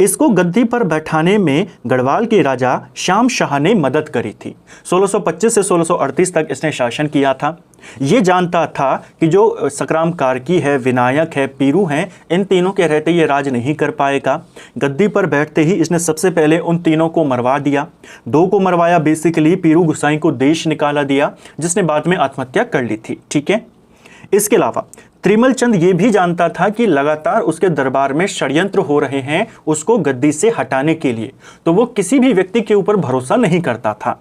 A: इसको गद्दी पर बैठाने में गढ़वाल के राजा श्याम शाह ने मदद करी थी। 1625 से 1638 तक इसने शासन किया था। ये जानता था कि जो सकराम कारकी है, विनायक है, पीरू हैं, इन तीनों के रहते ये राज नहीं कर पाएगा। गद्दी पर बैठते ही इसने सबसे पहले उन तीनों को मरवा दिया। 2 को मरवाया, बेसिकली पीरू गुसाई को देश निकाला दिया, जिसने बाद में आत्महत्या कर ली थी। ठीक है, इसके अलावा त्रिमल चंद ये भी जानता था कि लगातार उसके दरबार में षड्यंत्र हो रहे हैं उसको गद्दी से हटाने के लिए, तो वो किसी भी व्यक्ति के ऊपर भरोसा नहीं करता था।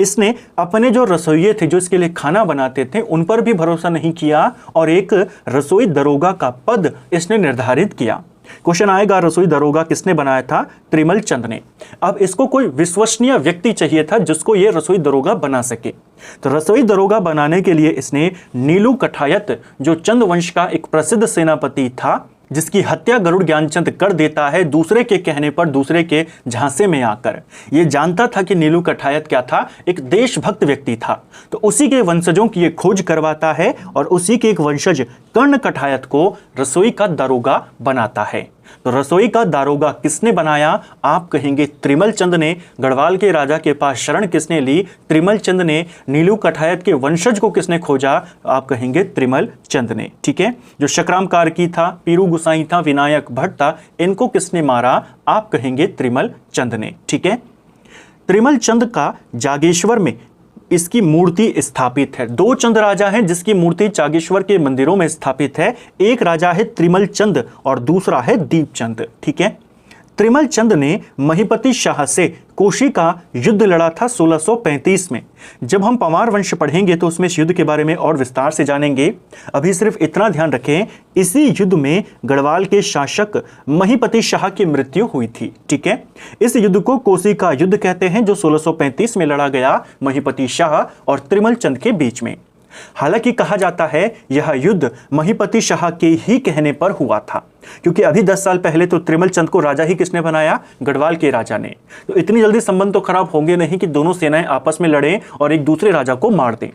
A: इसने अपने जो रसोइये थे, जो इसके लिए खाना बनाते थे, उन पर भी भरोसा नहीं किया, और एक रसोई दरोगा का पद इसने निर्धारित किया। क्वेश्चन आएगा, रसोई दरोगा किसने बनाया था? त्रिमल चंद ने। अब इसको कोई विश्वसनीय व्यक्ति चाहिए था जिसको ये रसोई दरोगा बना सके। तो रसोई दरोगा बनाने के लिए इसने नीलू कठायत, जो चंद वंश का एक प्रसिद्ध सेनापति था, जिसकी हत्या गरुड़ ज्ञानचंद कर देता है दूसरे के कहने पर, दूसरे के झांसे में आकर। ये जानता था कि नीलू कठायत क्या था, एक देशभक्त व्यक्ति था। तो उसी के वंशजों की ये खोज करवाता है और उसी के एक वंशज कर्ण कठायत को रसोई का दारोगा बनाता है। तो रसोई का दारोगा किसने बनाया? आप कहेंगे त्रिमल चंद ने। गढ़वाल के राजा के पास शरण किसने ली? त्रिमल चंद ने। नीलू कठायत के वंशज को किसने खोजा? आप कहेंगे त्रिमल चंद ने। ठीक है, जो शकराम कारकी था, पीरू गुसाई था, विनायक भट्ट था, इनको किसने मारा? आप कहेंगे त्रिमल चंद ने। ठीक है, त्रिमल चंद का जागेश्वर में इसकी मूर्ति स्थापित है। 2 चंद राजा हैं जिसकी मूर्ति जागेश्वर के मंदिरों में स्थापित है। एक राजा है त्रिमल चंद और दूसरा है दीपचंद। ठीक है, त्रिमल चंद ने महिपति शाह से कोशी का युद्ध लड़ा था 1635 में। जब हम पंवार वंश पढ़ेंगे तो उसमें इस युद्ध के बारे में और विस्तार से जानेंगे। अभी सिर्फ इतना ध्यान रखें, इसी युद्ध में गढ़वाल के शासक महिपति शाह की मृत्यु हुई थी। ठीक है, इस युद्ध को कोसी का युद्ध कहते हैं, जो 1635 में लड़ा गया महिपति शाह और त्रिमल चंद के बीच में। हालांकि कहा जाता है यह युद्ध महिपति शाह के ही कहने पर हुआ था, क्योंकि अभी 10 साल पहले तो त्रिमल चंद को राजा ही किसने बनाया? गढ़वाल के राजा ने। तो इतनी जल्दी संबंध तो खराब होंगे नहीं कि दोनों सेनाएं आपस में लड़ें और एक दूसरे राजा को मार दें।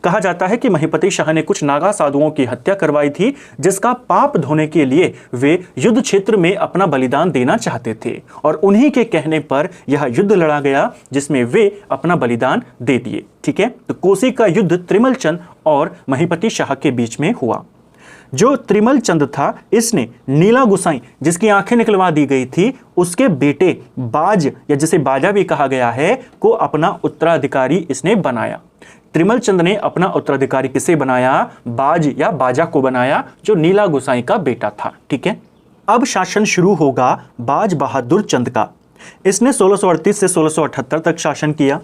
A: कहा जाता है कि महिपति शाह ने कुछ नागा साधुओं की हत्या करवाई थी, जिसका पाप धोने के लिए वे युद्ध क्षेत्र में अपना बलिदान देना चाहते थे, और उन्हीं के कहने पर यह युद्ध लड़ा गया जिसमें वे अपना बलिदान दे दिए। ठीक है, तो कोसी का युद्ध त्रिमल चंद और महिपति शाह के बीच में हुआ। जो त्रिमल चंद था, इसने नीला गुसाई, जिसकी आंखें निकलवा दी गई थी, उसके बेटे बाज, या जिसे बाजा भी कहा गया है, को अपना उत्तराधिकारी इसने बनाया। त्रिमल चंद ने अपना उत्तराधिकारी किसे बनाया? बाज या बाजा को बनाया, जो नीला गुसाई का बेटा था। ठीक है, अब शासन शुरू होगा बाज बहादुर चंद का। इसने 1638 से 1678 तक शासन किया।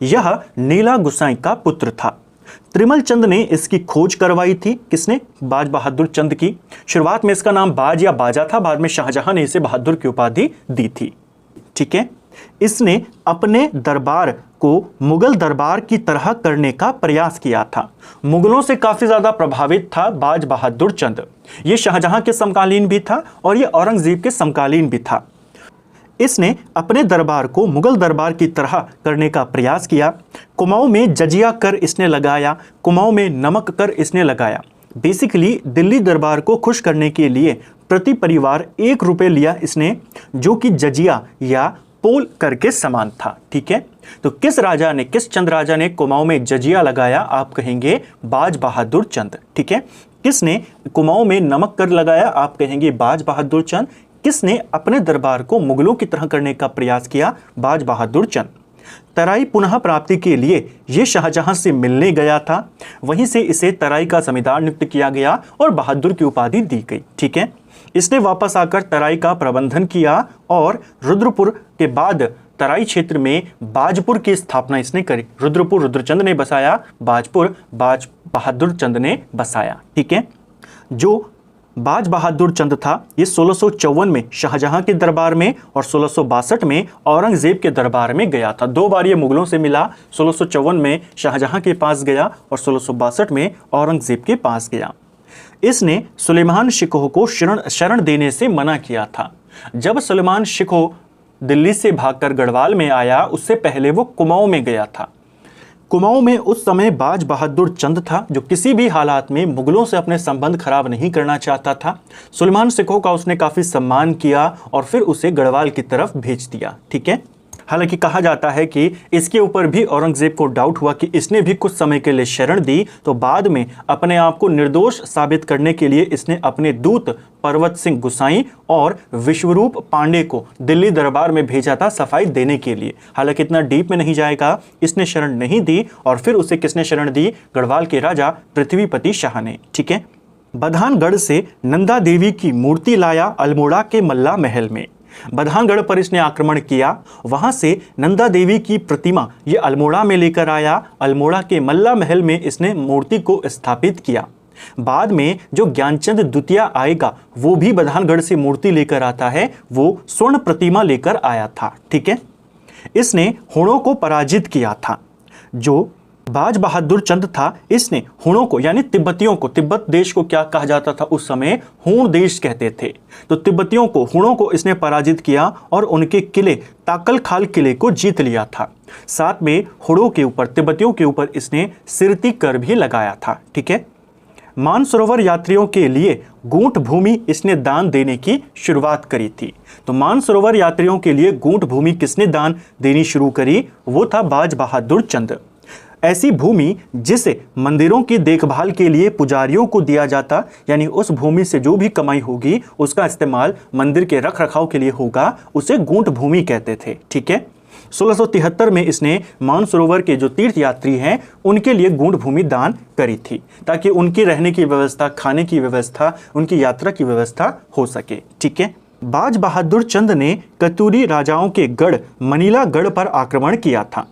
A: यह नीला गुसाई का पुत्र था। त्रिमल चंद ने इसकी खोज करवाई थी। किसने? बाज बहादुर चंद की। शुरुआत में इसका नाम बाज या बाजा था, बाद में शाहजहां ने इसे बहादुर की उपाधि दी थी। ठीक है, इसने अपने दरबार को मुगल दरबार की तरह करने का प्रयास किया था। मुगलों से काफी ज्यादा प्रभावित था बाज बहादुर चंद। ये शाहजहां के समकालीन भी था और ये औरंगजेब के समकालीन भी था। इसने अपने दरबार को मुगल दरबार की तरह करने का प्रयास किया। कुमाऊं में जजिया कर इसने लगाया, कुमाऊं में नमक कर इसने लगाया। बेसिकली दिल्ली दरबार को खुश करने के लिए प्रति परिवार 1 रुपये लिया इसने, जो कि जजिया या पोल कर के समान था। ठीक है, तो किस राजा ने, किस चंद राजा ने कुमाऊं में जजिया लगाया? आप कहेंगे बाज बहादुर चंद। ठीक है, किसने कुमाऊं में नमक कर लगाया? आप कहेंगे बाज बहादुर चंद। किसने अपने दरबार को मुगलों की तरह करने का प्रयास किया? बाज बहादुर चंद। तराई पुनः प्राप्ति के लिए यह शाहजहां से मिलने गया था, वहीं से इसे तराई का जमींदार नियुक्त किया गया और बहादुर की उपाधि दी गई। ठीक है, इसने वापस आकर तराई का प्रबंधन किया और रुद्रपुर के बाद तराई क्षेत्र में बाजपुर की स्थापना इसने करी। रुद्रपुर रुद्रचंद ने बसाया, बाजपुर बाज बहादुर चंद ने बसाया। ठीक है, जो बाज बहादुर चंद था ये 1654 में शाहजहां के दरबार में और 1662 में औरंगजेब के दरबार में गया था। 2 बार ये मुगलों से मिला, 1654 में शाहजहां के पास गया और 1662 में औरंगजेब के पास गया। इसने सुलेमान शिकोह को शरण देने से मना किया था। जब सुलेमान शिकोह दिल्ली से भागकर गढ़वाल में आया, उससे पहले वो कुमाऊं में गया था। कुमाऊं में उस समय बाज बहादुर चंद था, जो किसी भी हालात में मुगलों से अपने संबंध खराब नहीं करना चाहता था। सुलेमान शिकोह का उसने काफ़ी सम्मान किया और फिर उसे गढ़वाल की तरफ भेज दिया। ठीक है, हालांकि कहा जाता है कि इसके ऊपर भी औरंगजेब को डाउट हुआ कि इसने भी कुछ समय के लिए शरण दी, तो बाद में अपने आप को निर्दोष साबित करने के लिए इसने अपने दूत पर्वत सिंह गुसाई और विश्वरूप पांडे को दिल्ली दरबार में भेजा था सफाई देने के लिए। हालांकि इतना डीप में नहीं जाएगा, इसने शरण नहीं दी और फिर उसे किसने शरण दी? गढ़वाल के राजा पृथ्वीपति शाह ने। ठीक है, बधानगढ़ से नंदा देवी की मूर्ति लाया अल्मोड़ा के मल्ला महल में। बधानगढ़ पर इसने आक्रमण किया, वहां से नंदा देवी की प्रतिमा ये अल्मोड़ा में लेकर आया। अल्मोड़ा के मल्ला महल में इसने मूर्ति को स्थापित किया। बाद में जो ज्ञानचंद द्वितीय आएगा वो भी बधानगढ़ से मूर्ति लेकर आता है, वो स्वर्ण प्रतिमा लेकर आया था। ठीक है, इसने हुणों को पराजित किया था। जो बाज बहादुर चंद था, इसने हुणों को यानी तिब्बतियों को, तिब्बत देश को क्या कहा जाता था उस समय? हूण देश कहते थे। तो तिब्बतियों को, हुणों को इसने पराजित किया और उनके किले ताकल खाल किले को जीत लिया था। साथ में हुणों के ऊपर, तिब्बतियों के ऊपर इसने सिरती कर भी लगाया था। ठीक है, मानसरोवर यात्रियों के लिए गूंठ भूमि इसने दान देने की शुरुआत करी थी। तो मानसरोवर यात्रियों के लिए गूंठ भूमि किसने दान देनी शुरू करी? वो था बाज बहादुर चंद। ऐसी भूमि जिसे मंदिरों की देखभाल के लिए पुजारियों को दिया जाता, यानी उस भूमि से जो भी कमाई होगी उसका इस्तेमाल मंदिर के रख रखाव के लिए होगा, उसे गूंठ भूमि कहते थे। ठीक है, 1673 में इसने मानसरोवर के जो तीर्थ यात्री हैं उनके लिए गूंठ भूमि दान करी थी, ताकि उनकी रहने की व्यवस्था, खाने की व्यवस्था, उनकी यात्रा की व्यवस्था हो सके। ठीक है, बाज बहादुर चंद ने कतूरी राजाओं के गढ़ मनीला गढ़ पर आक्रमण किया था।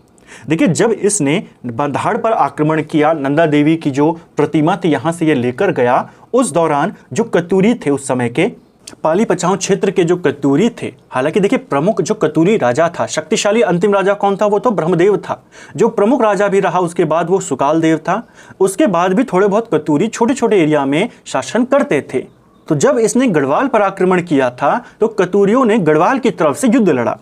A: देखिए, जब इसने बंधाड़ पर आक्रमण किया, नंदा देवी की जो प्रतिमा थी यहां से ये लेकर गया, उस दौरान जो कतूरी थे उस समय के पाली पचाऊ क्षेत्र के जो कतूरी थे, हालांकि देखिए प्रमुख जो कतूरी राजा था, शक्तिशाली अंतिम राजा कौन था? वो तो ब्रह्मदेव था। जो प्रमुख राजा भी रहा उसके बाद वो सुकाल देव था। उसके बाद भी थोड़े बहुत कतूरी छोटे छोटे एरिया में शासन करते थे। तो जब इसने गढ़वाल पर आक्रमण किया था तो कतूरियों ने गढ़वाल की तरफ से युद्ध लड़ा,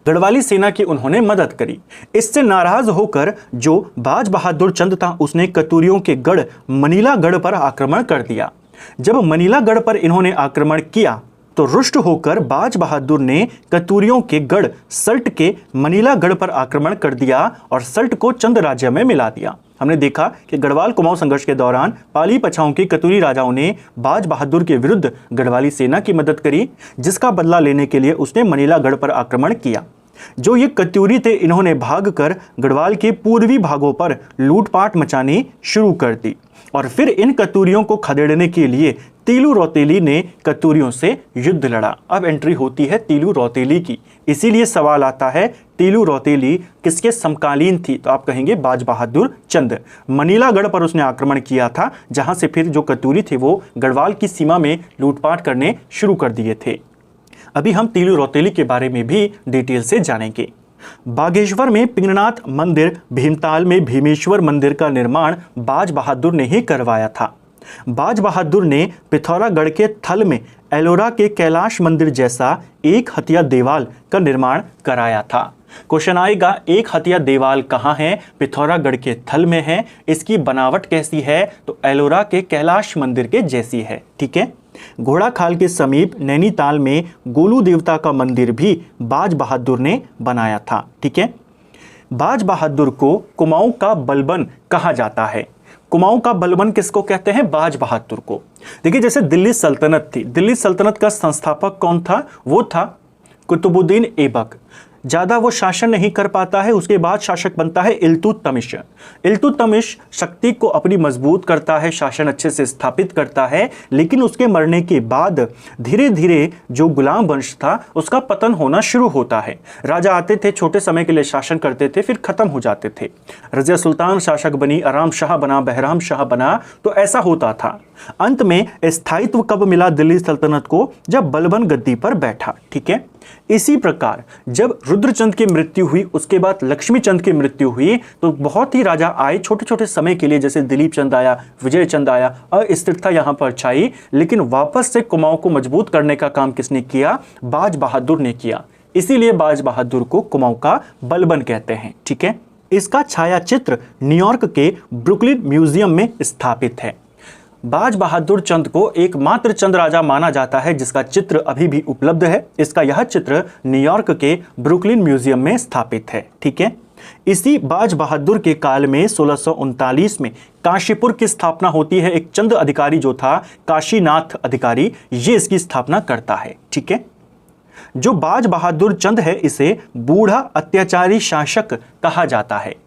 A: गढ़वाली सेना की उन्होंने मदद करी। इससे नाराज होकर जो बाज बहादुर चंद था उसने कतूरियों के गढ़ मनीला गढ़ पर आक्रमण कर दिया। जब मनीला गढ़ पर इन्होंने आक्रमण किया तो रुष्ट होकर बाज बहादुर ने कतूरियों के गढ़ सल्ट के मनीला गढ़ पर आक्रमण कर दिया और सल्ट को चंद राज्य में मिला दिया। हमने देखा कि गढ़वाल कुमाऊं संघर्ष के दौरान पाली पछाऊ के कतूरी राजाओं ने बाज बहादुर के विरुद्ध गढ़वाली सेना की मदद करी, जिसका बदला लेने के लिए उसने मनीला गढ़ पर आक्रमण किया। जो ये कतूरी थे इन्होंने भागकर गढ़वाल के पूर्वी भागों पर लूटपाट मचानी शुरू कर दी और फिर इन कतूरियों को खदेड़ने के लिए तीलू रौतेली ने कतूरियों से युद्ध लड़ा। अब एंट्री होती है तीलू रौतेली की, इसीलिए सवाल आता है तीलू रौतेली किसके समकालीन थी? तो आप कहेंगे बाज बहादुर चंद। मनीलागढ़ पर उसने आक्रमण किया था, जहां से फिर जो कतूरी थे वो गढ़वाल की सीमा में लूटपाट करने शुरू कर दिए थे। अभी हम तीलू रौतेली के बारे में भी डिटेल से जानेंगे। बागेश्वर में पिंगलनाथ मंदिर, भीमताल में भीमेश्वर मंदिर का निर्माण बाज बहादुर ने ही करवाया था। बाज बहादुर ने पिथौरागढ़ के थल में एलोरा के कैलाश मंदिर जैसा एक हथिया देवाल का निर्माण कराया था। क्वेश्चन आएगा, एक हथिया देवाल कहाँ है? पिथौरागढ़ के थल में है। इसकी बनावट कैसी है? तो एलोरा के कैलाश मंदिर के जैसी है। ठीक है, घोड़ाखाल के समीप नैनीताल में गोलू देवता का मंदिर भी बाज बहादुर ने बनाया था। ठीक है, बाज बहादुर को कुमाऊं का बलबन कहा जाता है। कुमाऊं का बलबन किसको कहते हैं? बाज बहादुर को। देखिए, जैसे दिल्ली सल्तनत थी, दिल्ली सल्तनत का संस्थापक कौन था? वो था कुतुबुद्दीन ऐबक। ज़्यादा वो शासन नहीं कर पाता है, उसके बाद शासक बनता है इल्तुतमिश। इल्तुतमिश शक्ति को अपनी मजबूत करता है, शासन अच्छे से स्थापित करता है, लेकिन उसके मरने के बाद धीरे धीरे जो गुलाम वंश था उसका पतन होना शुरू होता है। राजा आते थे, छोटे समय के लिए शासन करते थे, फिर खत्म हो जाते थे। रज़िया सुल्तान शासक बनी, आराम शाह बना, बहराम शाह बना, तो ऐसा होता था। अंत में स्थायित्व कब मिला दिल्ली सल्तनत को? जब बलबन गद्दी पर बैठा। ठीक है, इसी प्रकार जब रुद्रचंद की मृत्यु हुई, उसके बाद लक्ष्मीचंद की मृत्यु हुई, तो बहुत ही राजा आए छोटे छोटे समय के लिए, जैसे दिलीप चंद आया, विजय चंद आया, अस्थिरता यहां पर छाई, लेकिन वापस से कुमाऊं को मजबूत करने का काम किसने किया? बाज बहादुर ने किया। इसीलिए बाज बहादुर को कुमाऊं का बलबन कहते हैं। ठीक है, इसका छायाचित्र न्यूयॉर्क के ब्रुकलिन म्यूजियम में स्थापित है। बाज बहादुर चंद को एकमात्र चंद राजा माना जाता है जिसका चित्र अभी भी उपलब्ध है। इसका यह चित्र न्यूयॉर्क के ब्रुकलिन म्यूजियम में स्थापित है। ठीक है, इसी बाज बहादुर के काल में 1639 में काशीपुर की स्थापना होती है। एक चंद अधिकारी जो था, काशीनाथ अधिकारी, ये इसकी स्थापना करता है। ठीक है, जो बाज बहादुर चंद है इसे बूढ़ा अत्याचारी शासक कहा जाता है।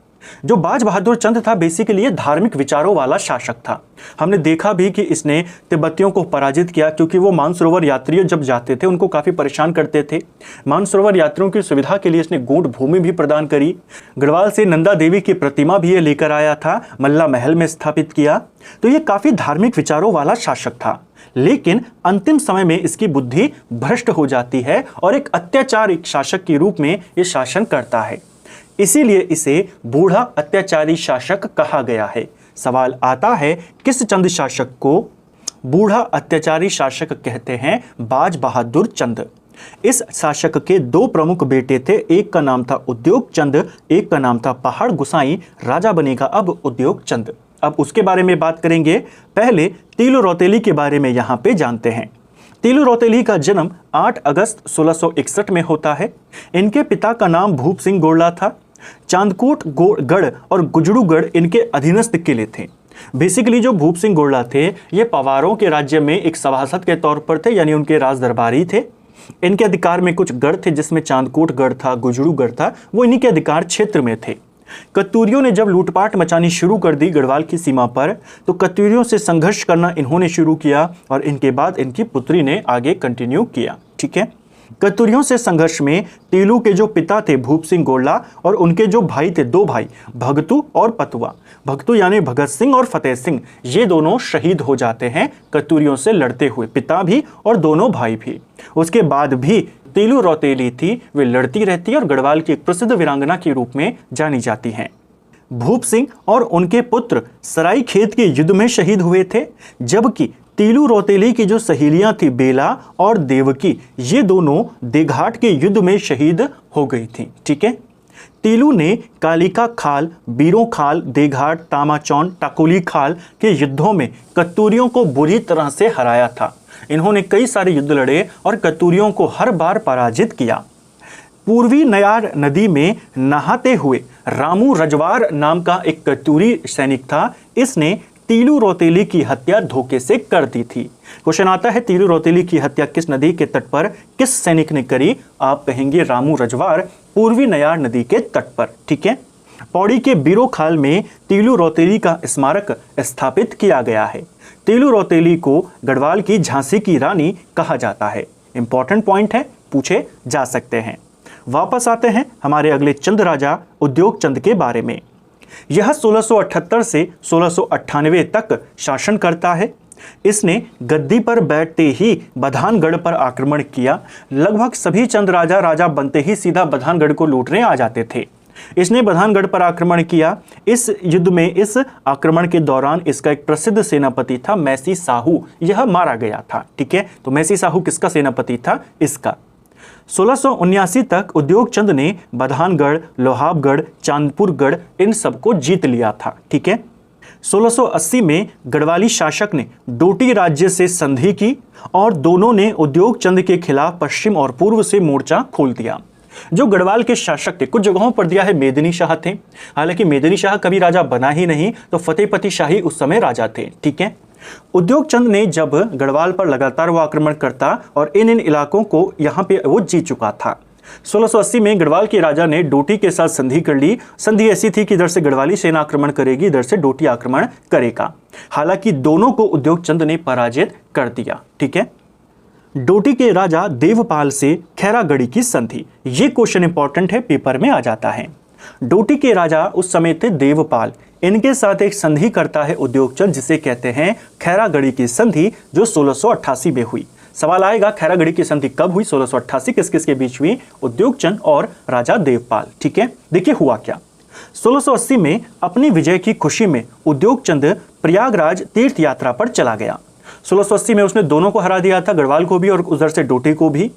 A: जो बाज बहादुर चंद था बेसिकली ये धार्मिक विचारों वाला शासक था। हमने देखा भी कि इसने तिब्बतियों को पराजित किया, क्योंकि वो मानसरोवर यात्रियों जब जाते थे उनको काफ़ी परेशान करते थे। मानसरोवर यात्रियों की सुविधा के लिए इसने गूढ़ भूमि भी प्रदान करी। गढ़वाल से नंदा देवी की प्रतिमा भी ये लेकर आया था, मल्ला महल में स्थापित किया। तो ये काफ़ी धार्मिक विचारों वाला शासक था, लेकिन अंतिम समय में इसकी बुद्धि भ्रष्ट हो जाती है और एक अत्याचारी शासक के रूप में ये शासन करता है। इसीलिए इसे बूढ़ा अत्याचारी शासक कहा गया है। सवाल आता है, किस चंद शासक को बूढ़ा अत्याचारी शासक कहते हैं? बाज बहादुर चंद। इस शासक के दो प्रमुख बेटे थे, एक का नाम था उद्योग चंद, एक का नाम था पहाड़ गुसाई। राजा बनेगा अब उद्योग चंद। अब उसके बारे में बात करेंगे। पहले तीलू रौतेली के बारे में यहाँ पे जानते हैं। तीलू रौतेली का जन्म 8 अगस्त 1661 में होता है। इनके पिता का नाम भूप सिंह गोरला था। चांदकोट गढ़ और गुजरूगढ़ इनके अधीनस्थ किले थे। बेसिकली जो भूप सिंह गोरला थे ये पवारों के राज्य में एक सभासद के तौर पर थे, यानी उनके राज दरबारी थे। इनके अधिकार में कुछ गढ़ थे, जिसमें चांदकोट गढ़ था, गुजरूगढ़ था, वो इन्हीं के अधिकार क्षेत्र में थे। कत्यूरियों ने जब लूटपाट मचानी शुरू कर दी गढ़वाल की सीमा पर, तो कत्यूरियों से संघर्ष करना इन्होंने शुरू किया और इनके बाद इनकी पुत्री ने आगे कंटिन्यू किया। ठीक है, कत्यूरियों से संघर्ष में तीलू के जो पिता थे भूप सिंह गोरला और उनके जो भाई थे, दो भाई भगतू और पतुआ, भगतू यानी भगत सिंह और फतेह सिंह, ये दोनों शहीद हो जाते हैं कत्यूरियों से लड़ते हुए, पिता भी और दोनों भाई भी। उसके बाद भी तीलू रौतेली थी, वे लड़ती रहती और गढ़वाल की एक प्रसिद्ध वीरांगना के रूप में जानी जाती हैं। भूप सिंह और उनके पुत्र सरायखेत के युद्ध में शहीद हुए थे, जबकि तीलू रौतेली की जो सहेलियां थी बेला और देवकी, ये दोनों देघाट के युद्ध में शहीद हो गई थी। ठीक है, तीलू ने कालिका खाल, बीरों खाल, देघाट, तामाचौन, टाकोली खाल के युद्धों में कत्यूरियों को बुरी तरह से हराया था। इन्होंने कई सारे युद्ध लड़े और कत्यूरियों को हर बार पराजित किया। पूर्वी नयार नदी में नहाते हुए रामू रजवार नाम का एक कत्यूरी सैनिक था। इसने तीलू रौतेली की हत्या धोखे से कर दी थी। क्वेश्चन आता है, तीलू रौतेली की हत्या किस नदी के तट पर किस सैनिक ने करी? आप कहेंगे रामू रजवार, पूर्वी नयार नदी के तट पर। ठीक है, पौड़ी के बीरो खाल में तीलू रौतेली का स्मारक स्थापित किया गया है। तीलू रौतेली को गढ़वाल की झांसी की रानी कहा जाता है। इंपॉर्टेंट पॉइंट है, पूछे जा सकते हैं। वापस आते हैं हमारे अगले चंद राजा उद्योग चंद के बारे में। यह 1678 से 1698 तक शासन करता है। इसने गद्दी पर बैठते ही बधानगढ़ पर आक्रमण किया। लगभग सभी चंद राजा बनते ही सीधा बधानगढ़ को लूटने आ जाते थे। इसने बधानगढ़ पर आक्रमण किया। इस युद्ध में, इस आक्रमण के दौरान इसका एक प्रसिद्ध सेनापति था मैसी साहू, यह मारा गया था। ठीक है, तो मैसी साहू किसका सेनापति था? इसका। 1679 तक उद्योग चंद ने बधानगढ़, लोहाबगढ़, चांदपुरगढ़ इन सबको जीत लिया था। ठीक है, 1680 में गढ़वाली शासक ने डोटी राज्य से संधि की और दोनों ने उद्योग चंद के खिलाफ पश्चिम और पूर्व से मोर्चा खोल दिया। जो गढ़वाल के शासक थे, कुछ जगहों पर दिया है मेदिनी शाह थे, हालांकि मेदिनी शाह कभी राजा बना ही नहीं, तो फतेहपति शाही उस समय राजा थे। ठीक है, उद्योग चंद ने जब गढ़वाल पर लगातार वो आक्रमण करता और इन इलाकों को यहाँ पे वो जीत चुका था। 1680 में गढ़वाल के राजा ने डोटी के साथ संधि कर ली। संधि ऐसी थी कि इधर से गढ़वाली सेना आक्रमण करेगी, इधर से डोटी आक्रमण करेगा। हालांकि दोनों को उद्योग चंद ने पराजित कर दिया। ठीक है, डोटी के राजा देवपाल से खैरागढ़ी की संधि, ये क्वेश्चन इंपॉर्टेंट है, पेपर में आ जाता है। डोटी के राजा उस समय थे देवपाल, इनके साथ एक संधि करता है उद्योग चंद, जिसे कहते हैं खैरागढ़ी की संधि, जो 1688 में हुई। सवाल आएगा खैरागढ़ी की संधि कब हुई, 1688, किस किस के बीच हुई? उद्योग चंद और राजा देवपाल। ठीक है, देखिए हुआ क्या। 1680 में अपनी विजय की खुशी में उद्योग चंद प्रयागराज तीर्थ यात्रा पर चला गया। 1680 में उसने दोनों को हरा दिया था, गढ़वाल को भी और उधर से डोटी को भी।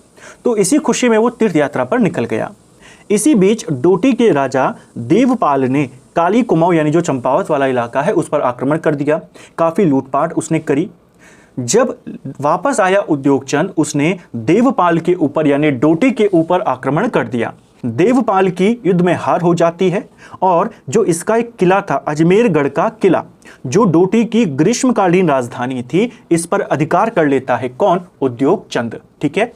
A: तो इसी खुशी में वो तीर्थ यात्रा पर निकल गया। इसी बीच डोटी के राजा देवपाल ने काली कुमाऊं यानी जो चंपावत वाला इलाका है उस पर आक्रमण कर दिया। काफी लूटपाट उसने करी। जब वापस आया उद्योग चंद, उसने देवपाल के ऊपर यानी डोटी के ऊपर आक्रमण कर दिया। देवपाल की युद्ध में हार हो जाती है और जो इसका एक किला था, अजमेरगढ़ का किला, जो डोटी की ग्रीष्मकालीन राजधानी थी, इस पर अधिकार कर लेता है कौन? उद्योग चंद। ठीक है,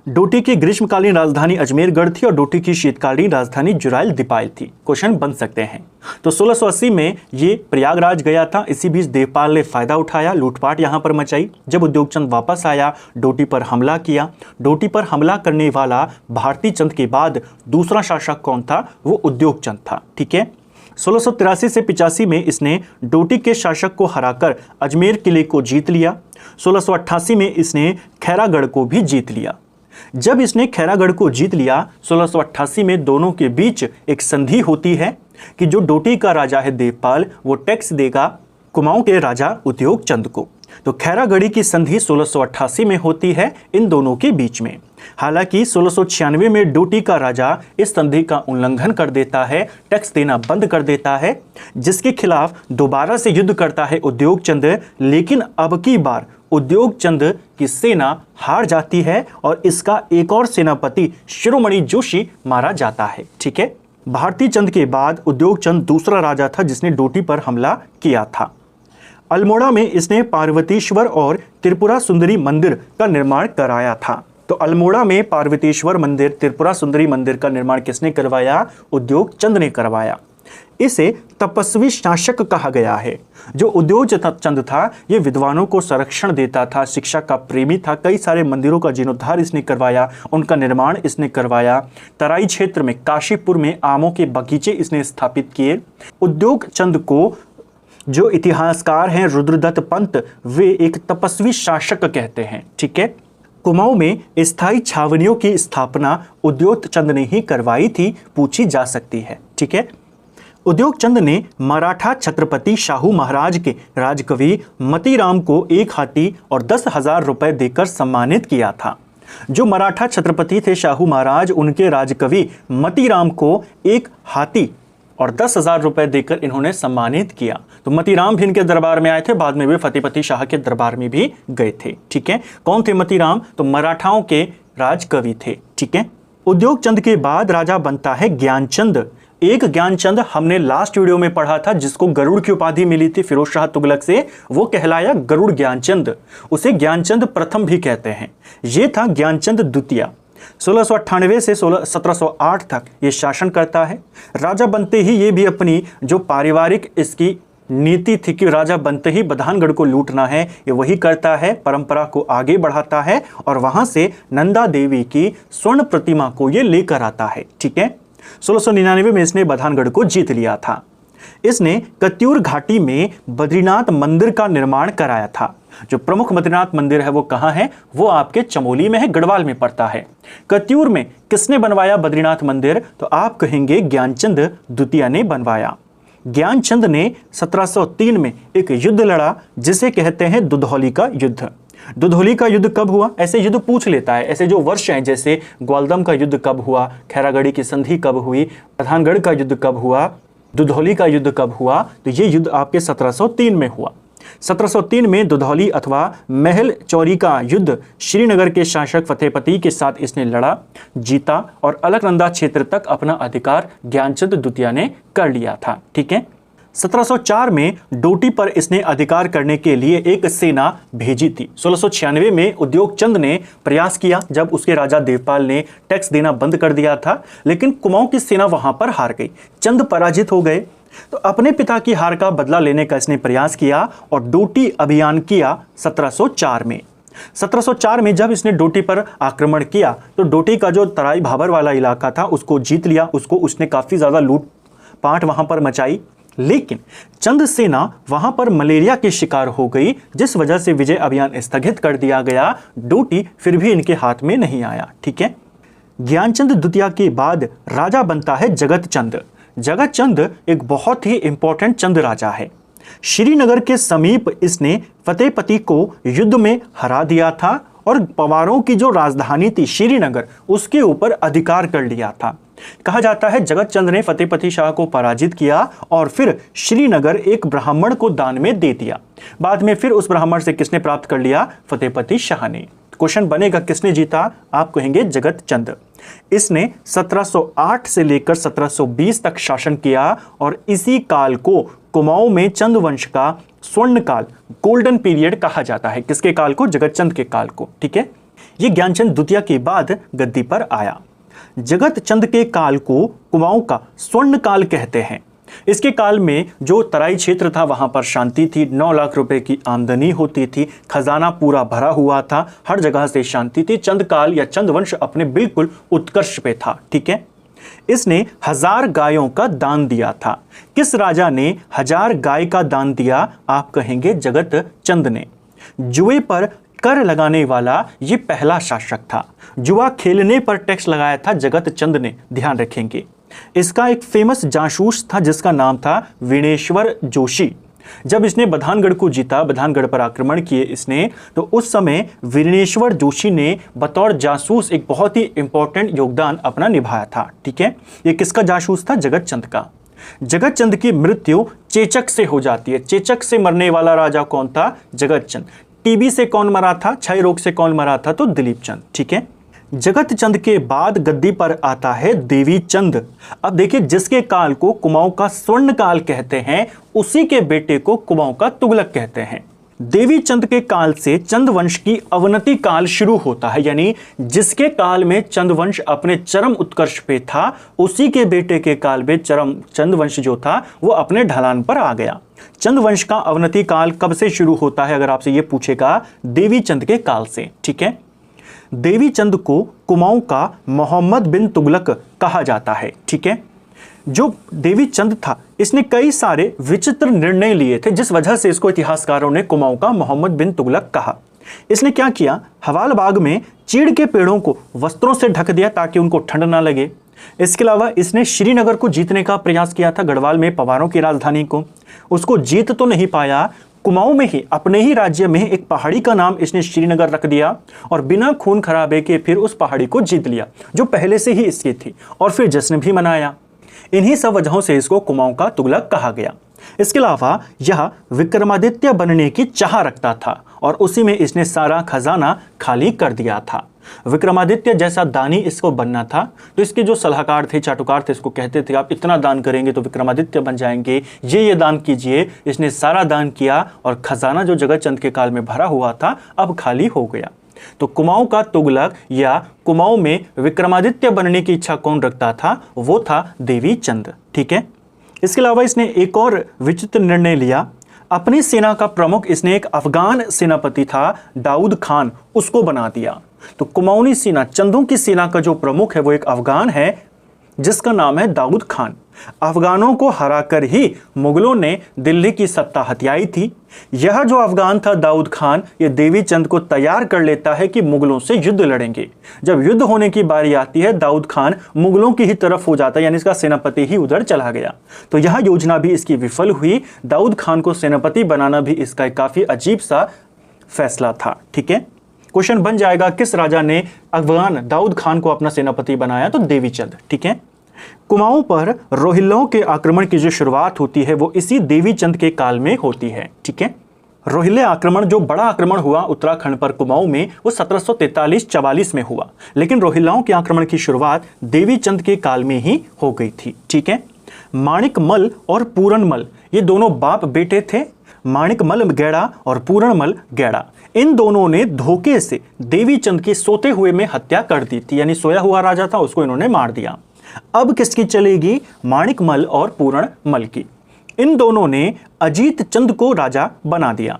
A: डोटी की ग्रीष्मकालीन राजधानी अजमेरगढ़ थी और डोटी की शीतकालीन राजधानी जुराइल दीपाइल थी। क्वेश्चन बन सकते हैं। तो 1680 में ये प्रयागराज गया था। इसी बीच देवपाल ने फायदा उठाया, लूटपाट यहां पर मचाई। जब उद्योग चंद वापस आया, डोटी पर हमला किया। डोटी पर हमला करने वाला भारती चंद के बाद दूसरा शासक कौन था? वो उद्योग चंद था। ठीक है, 1683 से 85 में इसने डोटी के शासक को हराकर अजमेर किले को जीत लिया। 1688 में इसने खैरागढ़ को भी जीत लिया। जब इसने खैरागढ़ को जीत लिया, 1688 में दोनों के बीच एक संधि होती है कि जो डोटी का राजा है देवपाल, वो टैक्स देगा कुमाऊं के राजा उद्योग चंद को। तो खैरागढ़ी की संधि 1688 में होती है इन दोनों के बीच में। हालांकि 1696 में डोटी का राजा इस संधि का उल्लंघन कर देता है, टैक्स देना बंद कर देता है, जिसके खिलाफ दोबारा से युद्ध करता है उद्योग चंद। लेकिन अब की बार उद्योग चंद की सेना हार जाती है और इसका एक और सेनापति शिरोमणि जोशी मारा जाता है। ठीक है, भारती चंद के बाद उद्योग चंद दूसरा राजा था जिसने डोटी पर हमला किया था। अल्मोड़ा में इसने पार्वतीश्वर और त्रिपुरा सुंदरी मंदिर का निर्माण कराया था। तो अल्मोड़ा में पार्वतीश्वर मंदिर, त्रिपुरा सुंदरी मंदिर का निर्माण किसने करवाया? उद्योग चंद ने करवाया। इसे तपस्वी शासक कहा गया है। जो उद्योग चंद था, ये विद्वानों को संरक्षण देता था, शिक्षा का प्रेमी था। कई सारे मंदिरों का जीर्णोद्धार इसने करवाया, उनका निर्माण इसने करवाया। तराई क्षेत्र में, काशीपुर में आमों के बगीचे इसने स्थापित किए। उद्योग चंद को जो इतिहासकार हैं रुद्रदत्त पंत, वे एक तपस्वी शासक कहते हैं। ठीक है, कुमाऊं में स्थायी छावनियों की स्थापना उद्योग चंद ने ही करवाई थी, पूछी जा सकती है। ठीक है, उद्योग चंद ने मराठा छत्रपति शाहू महाराज के राजकवि मतीराम को एक हाथी और 10,000 रुपए देकर सम्मानित किया था। जो मराठा छत्रपति थे शाहू महाराज, उनके राजकवि मतीराम को एक हाथी और 10,000 रुपए देकर इन्होंने सम्मानित किया। तो मतीराम भी इनके दरबार में आए थे, बाद में वे फतेहपति शाह के दरबार में भी गए थे। ठीक है, कौन थे मतीराम? तो मराठाओं के राजकवि थे। ठीक है, उद्योग चंद के बाद राजा बनता है ज्ञानचंद। एक ज्ञानचंद हमने लास्ट वीडियो में पढ़ा था, जिसको गरुड़ की उपाधि मिली थी फिरोज शाह तुगलक से, वो कहलाया गरुड़ ज्ञानचंद। उसे ज्ञानचंद प्रथम भी कहते हैं। ये था ज्ञानचंद द्वितीय। 1698 से 1708 तक ये शासन करता है। राजा बनते ही ये भी अपनी जो पारिवारिक इसकी नीति थी कि राजा बनते ही बधानगढ़ को लूटना है, ये वही करता है, परंपरा को आगे बढ़ाता है और वहां से नंदा देवी की स्वर्ण प्रतिमा को ये लेकर आता है। ठीक है, 1699 में इसने बधानगढ़ को जीत लिया था। इसने कत्यूर घाटी में बद्रीनाथ मंदिर का निर्माण कराया था। जो प्रमुख बद्रीनाथ मंदिर है वो कहाँ है? वो आपके चमोली में है, गढ़वाल में पड़ता है। कत्यूर में किसने बनवाया बद्रीनाथ मंदिर? तो आप कहेंगे ज्ञानचंद द्वितीय ने बनवाया। ज्ञानचंद ने 1703 में एक युद्ध लड़ा जिसे कहते हैं दुधौली का युद्ध। दुधौली का युद्ध कब हुआ? ऐसे युद्ध पूछ लेता है, ऐसे जो वर्ष हैं, जैसे ग्वालदम का युद्ध कब हुआ, खैरागढ़ी की संधि कब हुई, बधानगढ़ का युद्ध कब हुआ, दुधौली का युद्ध कब हुआ? तो ये युद्ध आपके 1703 में हुआ। 1703 में दुधौली अथवा महल चौरी का युद्ध श्रीनगर के शासक फतेहपति के साथ इसने लड़ा, जीता और अलकनंदा क्षेत्र तक अपना अधिकार ज्ञानचंद द्वितीय ने कर लिया था। ठीक है। 1704 में डोटी पर इसने अधिकार करने के लिए एक सेना भेजी थी। 1696 में उद्योग चंद ने प्रयास किया जब उसके राजा देवपाल ने टैक्स देना बंद कर दिया था, लेकिन कुमाऊं की सेना वहां पर हार गई, चंद पराजित हो गए। तो अपने पिता की हार का बदला लेने का इसने प्रयास किया और डोटी अभियान किया 1704 में। 1704 में जब इसने डोटी पर आक्रमण किया तो डोटी का जो तराई भाबर वाला इलाका था उसको जीत लिया, उसने काफी ज्यादा लूटपाट वहां पर मचाई, लेकिन चंद सेना वहां पर मलेरिया की शिकार हो गई, जिस वजह से विजय अभियान स्थगित कर दिया गया। डोटी फिर भी इनके हाथ में नहीं आया। ठीक है। ज्ञानचंद द्वितीय के बाद राजा बनता है जगत चंद। जगत चंद एक बहुत ही इंपॉर्टेंट चंद राजा है। श्रीनगर के समीप इसने फतेहपति को युद्ध में हरा दिया था और पवारों की जो राजधानी थी श्रीनगर, उसके ऊपर अधिकार कर लिया था। कहा जाता है जगत चंद ने फतेहपति शाह को पराजित किया और फिर श्रीनगर एक ब्राह्मण को दान में दे दिया। बाद में फिर उस ब्राह्मण से किसने प्राप्त कर लिया? फतेहपति शाह ने। क्वेश्चन बनेगा किसने जीता? आप कहेंगे जगत चंद। इसने 1708 से लेकर 1720 तक शासन किया और इसी काल को कुमाऊं में चंद वंश का स्वर्ण काल, गोल्डन पीरियड कहा जाता है। किसके काल को? जगत चंद के काल को। ठीक है। ये ज्ञानचंद द्वितीय के बाद गद्दी पर आया। जगत चंद के काल को कुमाऊं का स्वर्ण काल कहते हैं। इसके काल में जो तराई क्षेत्र था वहां पर शांति थी, 9 लाख रुपए की आमदनी होती थी, खजाना पूरा भरा हुआ था, हर जगह से शांति थी। चंद काल या चंद वंश अपने बिल्कुल उत्कर्ष पे था। ठीक है। इसने 1000 गायों का दान दिया था। किस राजा ने 1000 गाय का दान दिया? आप कहेंगे जगत चंद ने। जुए पर कर लगाने वाला ये पहला शासक था। जुआ खेलने पर टैक्स लगाया था जगत चंद ने, ध्यान रखेंगे। इसका एक फेमस जासूस था जिसका नाम था विनेश्वर जोशी। जब इसने बधानगढ़ को जीता, बधानगढ़ पर आक्रमण किए इसने, तो उस समय विनेश्वर जोशी ने बतौर जासूस एक बहुत ही इंपॉर्टेंट योगदान अपना निभाया था। ठीक है। ये किसका जासूस था? जगत चंद का। जगत चंद की मृत्यु चेचक से हो जाती है। चेचक से मरने वाला राजा कौन था? जगत चंद। टीबी से कौन मरा था? क्षय रोग से कौन मरा था? तो दिलीप चंद। ठीक है। जगत चंद के बाद गद्दी पर आता है देवी चंद। अब देखिए, जिसके काल को कुमाऊं का स्वर्ण काल कहते हैं, उसी के बेटे को कुमाऊं का तुगलक कहते हैं। देवी चंद के काल से चंद वंश की अवनति काल शुरू होता है, यानी जिसके काल में चंद वंश अपने चरम उत्कर्ष पे था, उसी के बेटे के काल में चंद वंश जो था वो अपने ढलान पर आ गया। चंद वंश का अवनति काल कब से शुरू होता है? अगर आपसे ये पूछेगा, देवी चंद के काल से। ठीक है। देवी चंद को कुमाऊं का मोहम्मद बिन तुगलक कहा जाता है। ठीक है। जो देवी चंद था, इसने कई सारे विचित्र निर्णय लिए थे, जिस वजह से इसको इतिहासकारों ने कुमाऊं का मोहम्मद बिन तुगलक कहा। इसने क्या किया? हवालबाग में चीड़ के पेड़ों को वस्त्रों से ढक दिया ताकि उनको ठंड ना लगे। इसके अलावा इसने श्रीनगर को जीतने का प्रयास किया था, गढ़वाल में पवारों की राजधानी को। उसको जीत तो नहीं पाया। कुमाऊं में ही, अपने ही राज्य में एक पहाड़ी का नाम इसने श्रीनगर रख दिया और बिना खून खराबे के फिर उस पहाड़ी को जीत लिया जो पहले से ही इसकी थी, और फिर जश्न भी मनाया। इन्हीं सब वजहों से इसको कुमाऊं का तुगलक कहा गया। इसके अलावा यह विक्रमादित्य बनने की चाह रखता था और उसी में इसने सारा खजाना खाली कर दिया था। विक्रमादित्य जैसा दानी इसको बनना था, तो इसके जो सलाहकार थे, चाटुकार थे, इसको कहते थे आप इतना दान करेंगे तो विक्रमादित्य बन जाएंगे, ये दान कीजिए। इसने सारा दान किया और खजाना जो जगत चंद के काल में भरा हुआ था अब खाली हो गया। तो कुमाऊं का तुगलक या कुमाऊं में विक्रमादित्य बनने की इच्छा कौन रखता था? वो था देवी चंद। ठीक है। इसके अलावा इसने एक और विचित्र निर्णय लिया। अपनी सेना का प्रमुख इसने एक अफगान सेनापति था दाऊद खान, उसको बना दिया। तो कुमाऊनी सेना, चंदों की सेना का जो प्रमुख है वो एक अफगान है जिसका नाम है दाऊद खान। अफगानों को हराकर ही मुगलों ने दिल्ली की सत्ता हथियाई थी। यह जो अफगान था दाऊद खान, ये देवी चंद को तैयार कर लेता है कि मुगलों से युद्ध लड़ेंगे। जब युद्ध होने की बारी आती है, दाऊद खान मुगलों की ही तरफ हो जाता है, यानी इसका सेनापति ही उधर चला गया। तो यह योजना भी इसकी विफल हुई। दाऊद खान को सेनापति बनाना भी इसका एक काफी अजीब सा फैसला था। ठीक है। क्वेश्चन बन जाएगा, किस राजा ने अफगान दाऊद खान को अपना सेनापति बनाया? तो देवी चंद। ठीक है। कुमाऊं पर रोहिल्लाओं के आक्रमण की जो शुरुआत होती है वो इसी देवी चंद के काल में होती है। ठीक है, रोहिले आक्रमण, जो बड़ा आक्रमण हुआ उत्तराखंड पर कुमाऊं में, वो 1743-44 में हुआ, लेकिन रोहिल्लाओं के आक्रमण की शुरुआत देवी चंद के काल में ही हो गई थी। ठीक है, माणिकमल और पूरनमल ये दोनों बाप बेटे थे। माणिकमल गैड़ा और पूरनमल गैड़ा, इन दोनों ने धोखे से देवी चंद की सोते हुए में हत्या कर दी थी, यानी सोया हुआ राजा था उसको इन्होंने मार दिया। अब किसकी चलेगी? माणिकमल और पूरनमल की। इन दोनों ने अजीत चंद को राजा बना दिया।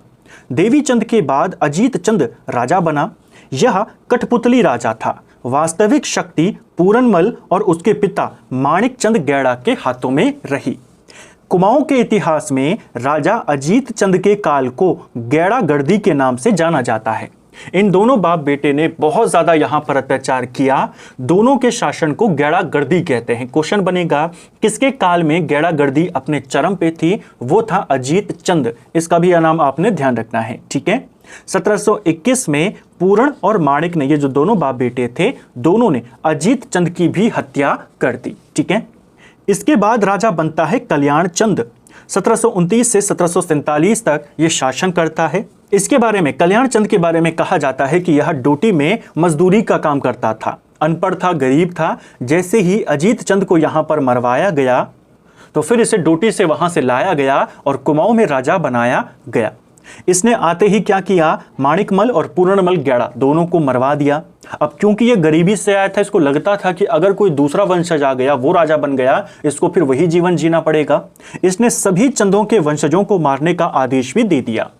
A: देवी चंद के बाद अजीत चंद राजा बना। यह कठपुतली राजा था। वास्तविक शक्ति पूरनमल और उसके पिता माणिक चंद गैड़ा के हाथों में रही। कुमाऊं के इतिहास में राजा अजीत चंद के काल को गैड़ागर्दी के नाम से जाना जाता है। इन दोनों बाप बेटे ने बहुत ज्यादा यहां पर अत्याचार किया। दोनों के शासन को गैड़ागर्दी कहते हैं। क्वेश्चन बनेगा किसके काल में गैड़ागर्दी अपने चरम पे थी? वो था अजीत चंद। इसका भी नाम आपने ध्यान रखना है। ठीक है, 1721 में पूरण और माणिक ने, ये जो दोनों बाप बेटे थे, दोनों ने अजीत चंद की भी हत्या कर दी। ठीक है, इसके बाद राजा बनता है कल्याण चंद। 1729 से 1747 तक ये शासन करता है। इसके बारे में, कल्याण चंद के बारे में कहा जाता है कि यह डोटी में मजदूरी का काम करता था, अनपढ़ था, गरीब था। जैसे ही अजीत चंद को यहाँ पर मरवाया गया तो फिर इसे डोटी से वहां से लाया गया और कुमाऊं में राजा बनाया गया। इसने आते ही क्या किया? माणिकमल और पूरनमल गैड़ा दोनों को मरवा दिया। अब क्योंकि ये गरीबी से आया था, इसको लगता था कि अगर कोई दूसरा वंशज आ गया, वो राजा बन गया, इसको फिर वही जीवन जीना पड़ेगा। इसने सभी चंदों के वंशजों को मारने का आदेश भी दे दिया।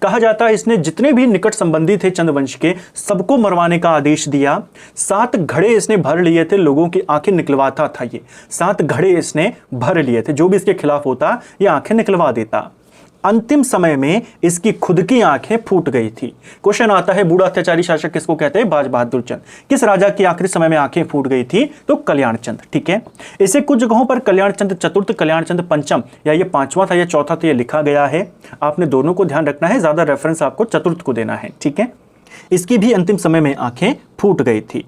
A: कहा जाता है इसने जितने भी निकट संबंधी थे चंद वंश के, सबको मरवाने का आदेश दिया। 7 घड़े इसने भर लिए थे, लोगों की आंखें निकलवाता था। ये 7 घड़े इसने भर लिए थे, जो भी इसके खिलाफ होता ये आंखें निकलवा देता। अंतिम समय में इसकी खुद की आंखें फूट गई थी। क्वेश्चन आता है बूढ़ा अत्याचारी शासक किसको कहते हैं? बाज बहादुर चंद। किस राजा की आखिरी समय में आंखें फूट गई थी? तो कल्याण चंद। ठीक है, इसे कुछ जगहों पर कल्याण चंद चतुर्थ, कल्याण चंद पंचम, या ये 5वां था या चौथा था, ये लिखा गया है। आपने दोनों को ध्यान रखना है, ज्यादा रेफरेंस आपको चतुर्थ को देना है। ठीक है, इसकी भी अंतिम समय में आंखें फूट गई थी।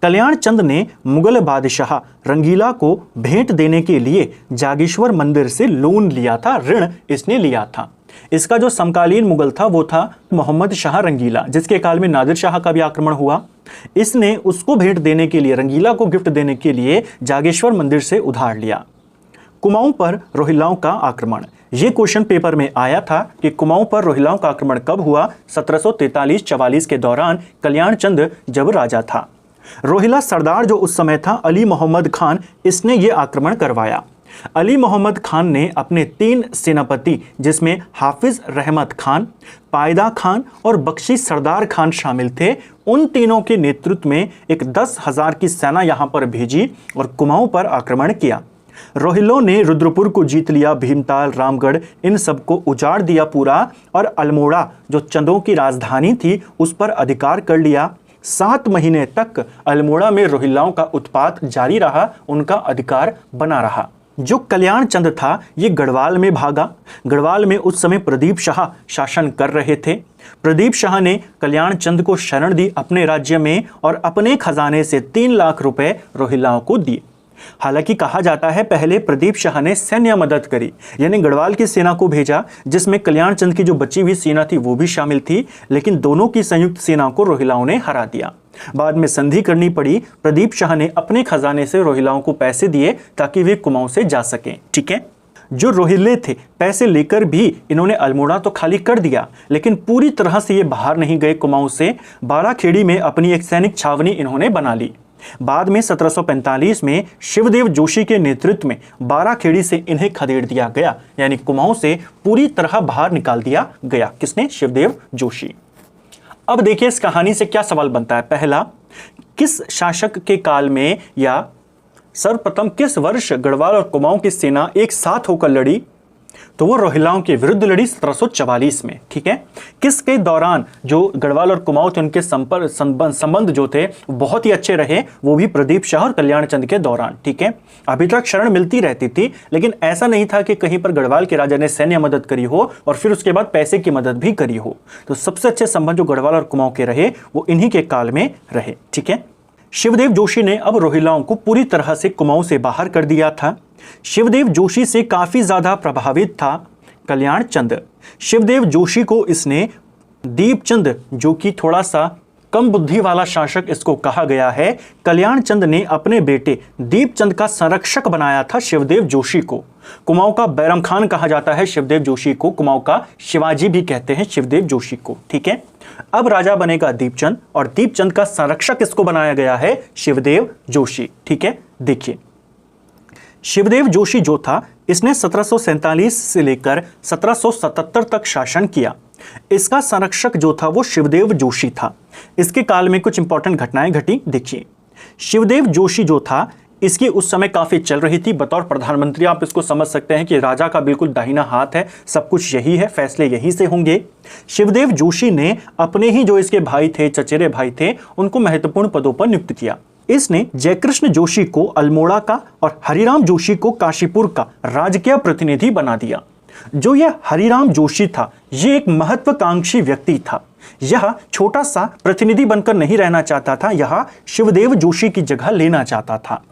A: कल्याण चंद ने मुगल बादशाह रंगीला को भेंट देने के लिए जागेश्वर मंदिर से लोन लिया था, ऋण इसने लिया था। इसका जो समकालीन मुगल था वो था मोहम्मद शाह रंगीला, जिसके काल में नादिर शाह का भी आक्रमण हुआ। इसने उसको भेंट देने के लिए, रंगीला को गिफ्ट देने के लिए जागेश्वर मंदिर से उधार लिया। कुमाऊं पर रोहिल्लाओं का आक्रमण, ये क्वेश्चन पेपर में आया था कि कुमाऊं पर रोहिल्लाओं का आक्रमण कब हुआ? 1743-44 के दौरान कल्याण चंद जब राजा था। रोहिला सरदार जो उस समय था अली मोहम्मद खान, इसने ये आक्रमण करवाया। अली मोहम्मद खान ने अपने 3 सेनापति, जिसमें हाफिज रहमत खान, पायदा खान और बख्शी सरदार खान शामिल थे, उन तीनों के नेतृत्व में एक 10,000 की सेना यहां पर भेजी और कुमाऊं पर आक्रमण किया। रोहिल्लों ने रुद्रपुर को जीत लिया, भीमताल, रामगढ़, इन सबको उजाड़ दिया पूरा, और अल्मोड़ा जो चंदों की राजधानी थी उस पर अधिकार कर लिया। 7 महीने तक अल्मोड़ा में रोहिल्लाओं का उत्पात जारी रहा, उनका अधिकार बना रहा। जो कल्याण चंद था ये गढ़वाल में भागा। गढ़वाल में उस समय प्रदीप शाह शासन कर रहे थे। प्रदीप शाह ने कल्याण चंद को शरण दी अपने राज्य में और अपने खजाने से 3 लाख रुपए रोहिल्लाओं को दिए। हालांकि कहा जाता है पहले प्रदीप शाह ने सैन्य मदद करी, यानी गढ़वाल की सेना को भेजा, जिसमें कल्याण चंद की जो बची हुई सेना थी वो भी शामिल थी, लेकिन दोनों की संयुक्त सेना को रोहिल्लाओं ने हरा दिया। बाद में संधि करनी पड़ी। प्रदीप शाह ने अपने खजाने से रोहिल्लाओं को पैसे दिए ताकि वे कुमाऊं से जा सकें। ठीक है, जो रोहिले थे पैसे लेकर भी इन्होंने अल्मोड़ा तो खाली कर दिया, लेकिन पूरी तरह से ये बाहर नहीं गए कुमाऊं से। बाराखेड़ी में अपनी एक सैनिक छावनी इन्होंने बना ली। बाद में 1745 में शिवदेव जोशी के नेतृत्व में बाराखेड़ी से इन्हें खदेड़ दिया गया, यानी कुमाऊं से पूरी तरह बाहर निकाल दिया गया। किसने? शिवदेव जोशी। अब देखिए इस कहानी से क्या सवाल बनता है। पहला, किस शासक के काल में या सर्वप्रथम किस वर्ष गढ़वाल और कुमाऊं की सेना एक साथ होकर लड़ी? तो वो रोहिल्लाओं के विरुद्ध लड़ी 1744 में। ठीक है, किसके दौरान जो गढ़वाल और कुमाऊं थे उनके संबंध जो थे बहुत ही अच्छे रहे? वो भी प्रदीप शाह और कल्याण चंद के दौरान। ठीक है, अभी तक शरण मिलती रहती थी, लेकिन ऐसा नहीं था कि कहीं पर गढ़वाल के राजा ने सैन्य मदद करी हो और फिर उसके बाद पैसे की मदद भी करी हो। तो सबसे अच्छे संबंध जो गढ़वाल और कुमाऊं के रहे वो इन्हीं के काल में रहे। ठीक है, शिवदेव जोशी ने अब रोहिल्लाओं को पूरी तरह से कुमाऊं से बाहर कर दिया था। शिवदेव जोशी से काफी ज्यादा प्रभावित था कल्याण चंद। शिवदेव जोशी को इसने दीपचंद, जो कि थोड़ा सा कम बुद्धि वाला शासक इसको कहा गया है, कल्याण चंद ने अपने बेटे दीपचंद का संरक्षक बनाया था शिवदेव जोशी को। कुमाऊं का बैरम खान कहा जाता है शिवदेव जोशी को, कुमाऊं का शिवाजी भी कहते हैं शिवदेव जोशी को। ठीक है, अब राजा बनेगा दीपचंद और दीपचंद का संरक्षक इसको बनाया गया है शिवदेव जोशी। ठीक है, देखिए शिवदेव जोशी जो था इसने 1747 से लेकर 1777 तक शासन किया। इसका संरक्षक जो था वो शिवदेव जोशी था। इसके काल में कुछ इंपॉर्टेंट घटनाएं घटी। देखिए शिवदेव जोशी जो था इसकी उस समय काफी चल रही थी बतौर प्रधानमंत्री। आप इसको समझ सकते हैं कि राजा का बिल्कुल दाहिना हाथ है, सब कुछ यही है, फैसले यही से होंगे। शिवदेव जोशी ने अपने ही जो इसके भाई थे, चचेरे भाई थे, उनको महत्वपूर्ण पदों पर नियुक्त किया। इसने जयकृष्ण जोशी को अल्मोड़ा का और हरिराम जोशी को काशीपुर का राजकीय प्रतिनिधि बना दिया। जो यह हरिराम जोशी था ये एक महत्वाकांक्षी व्यक्ति था। यह छोटा सा प्रतिनिधि बनकर नहीं रहना चाहता था, यह शिवदेव जोशी की जगह लेना चाहता था।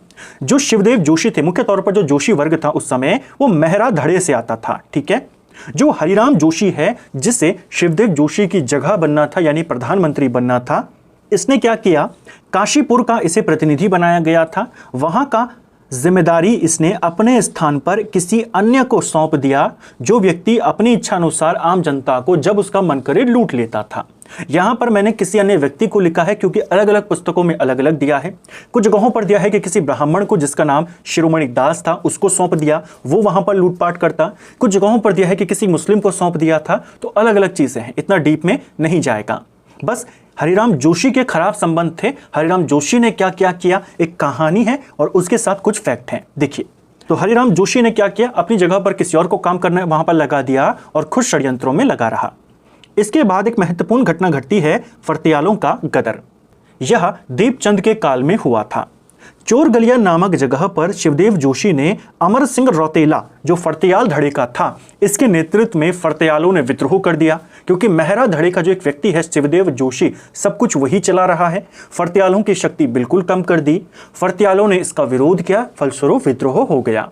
A: जो शिवदेव जोशी थे, मुख्य तौर पर जो जोशी वर्ग था उस समय, वो मेहरा धड़े से आता था। ठीक है, जो हरिराम जोशी है जिसे शिवदेव जोशी की जगह बनना था यानी प्रधानमंत्री बनना था, इसने क्या किया, काशीपुर का इसे प्रतिनिधि बनाया गया था। वहां का जिम्मेदारी इसने अपने स्थान पर किसी अन्य को सौंप दिया, जो व्यक्ति अपनी इच्छा अनुसार आम जनता को जब उसका मन करे लूट लेता था। यहां पर मैंने किसी अन्य व्यक्ति को लिखा है क्योंकि अलग अलग पुस्तकों में अलग अलग दिया है। कुछ जगहों पर दिया है कि किसी ब्राह्मण को जिसका नाम शिरोमणि दास था उसको सौंप दिया, वो वहां पर लूटपाट करता। कुछ जगहों पर दिया है कि किसी मुस्लिम को सौंप दिया था। तो अलग अलग चीजें हैं, इतना डीप में नहीं जाएगा। बस हरिराम जोशी के खराब संबंध थे। हरिराम जोशी ने क्या क्या किया एक कहानी है और उसके साथ कुछ फैक्ट हैं। देखिए तो हरिराम जोशी ने क्या किया, अपनी जगह पर किसी और को काम करने वहां पर लगा दिया और खुद षड्यंत्रों में लगा रहा। इसके बाद एक महत्वपूर्ण घटना घटती है फर्त्यालों का गदर। यह दीपचंद के काल में हुआ था। चोरगलिया नामक जगह पर शिवदेव जोशी ने अमर सिंह रौतेला जो फर्त्याल धड़े का था, इसके नेतृत्व में फर्त्यालों ने विद्रोह कर दिया। क्योंकि मेहरा धड़े का जो एक व्यक्ति है शिवदेव जोशी, सब कुछ वही चला रहा है, फर्त्यालों की शक्ति बिल्कुल कम कर दी। फर्त्यालों ने इसका विरोध किया, फलस्वरूप विद्रोह हो गया।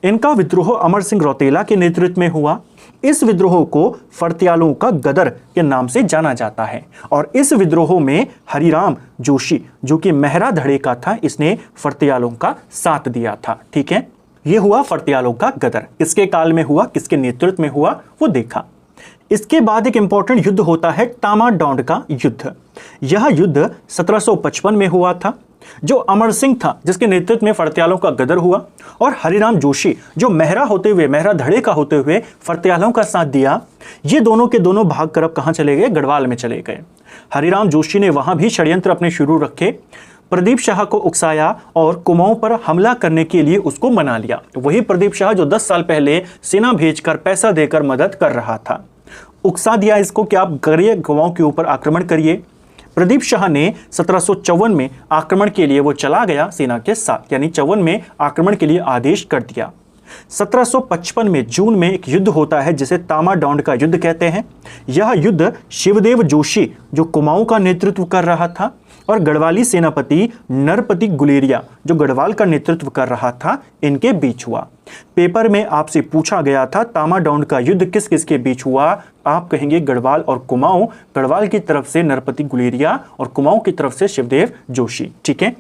A: इनका विद्रोह अमर सिंह रौतेला के नेतृत्व में हुआ। इस विद्रोह को फर्त्यालों का गदर के नाम से जाना जाता है और इस विद्रोह में हरिराम जोशी जो कि मेहरा धड़े का था, इसने फर्त्यालों का साथ दिया था। ठीक है, यह हुआ फर्त्यालों का गदर। किसके काल में हुआ, किसके नेतृत्व में हुआ, वो देखा। इसके बाद एक इंपॉर्टेंट युद्ध होता है टामाडौंड का युद्ध। यह युद्ध 1755 में हुआ था। जो अमर सिंह था जिसके नेतृत्व में फर्त्यालों का गदर हुआ और हरिराम जोशी जो मेहरा होते हुए, मेहरा धड़े का होते हुए फर्त्यालों का साथ दिया, ये दोनों के दोनों भाग कर अब कहां चले गए, गढ़वाल में चले गए। हरिराम जोशी ने वहां भी षड्यंत्र अपने शुरू रखे, प्रदीप शाह को उकसाया और कुमाऊं पर हमला करने के लिए उसको मना लिया। वही प्रदीप शाह जो 10 साल पहले सेना भेजकर पैसा देकर मदद कर रहा था, उकसा दिया इसको कि आप करिए, कुमाऊं के ऊपर आक्रमण करिए। प्रदीप शाह ने 1754 में आक्रमण के लिए वो चला गया सेना के साथ, यानी 54 में आक्रमण के लिए आदेश कर दिया। 1755 में जून में एक युद्ध होता है जिसे टामाडौंड का युद्ध कहते हैं। यह युद्ध शिवदेव जोशी जो कुमाऊं का नेतृत्व कर रहा था और गढ़वाली सेनापति नरपति गुलेरिया जो गढ़वाल का नेतृत्व कर रहा था, इनके बीच हुआ। पेपर में आपसे पूछा गया था टामाडौंड का युद्ध किस किस के बीच हुआ, आप कहेंगे गढ़वाल और कुमाऊं। गढ़वाल की तरफ से नरपति गुलेरिया और कुमाऊं की तरफ से शिवदेव जोशी। ठीक है,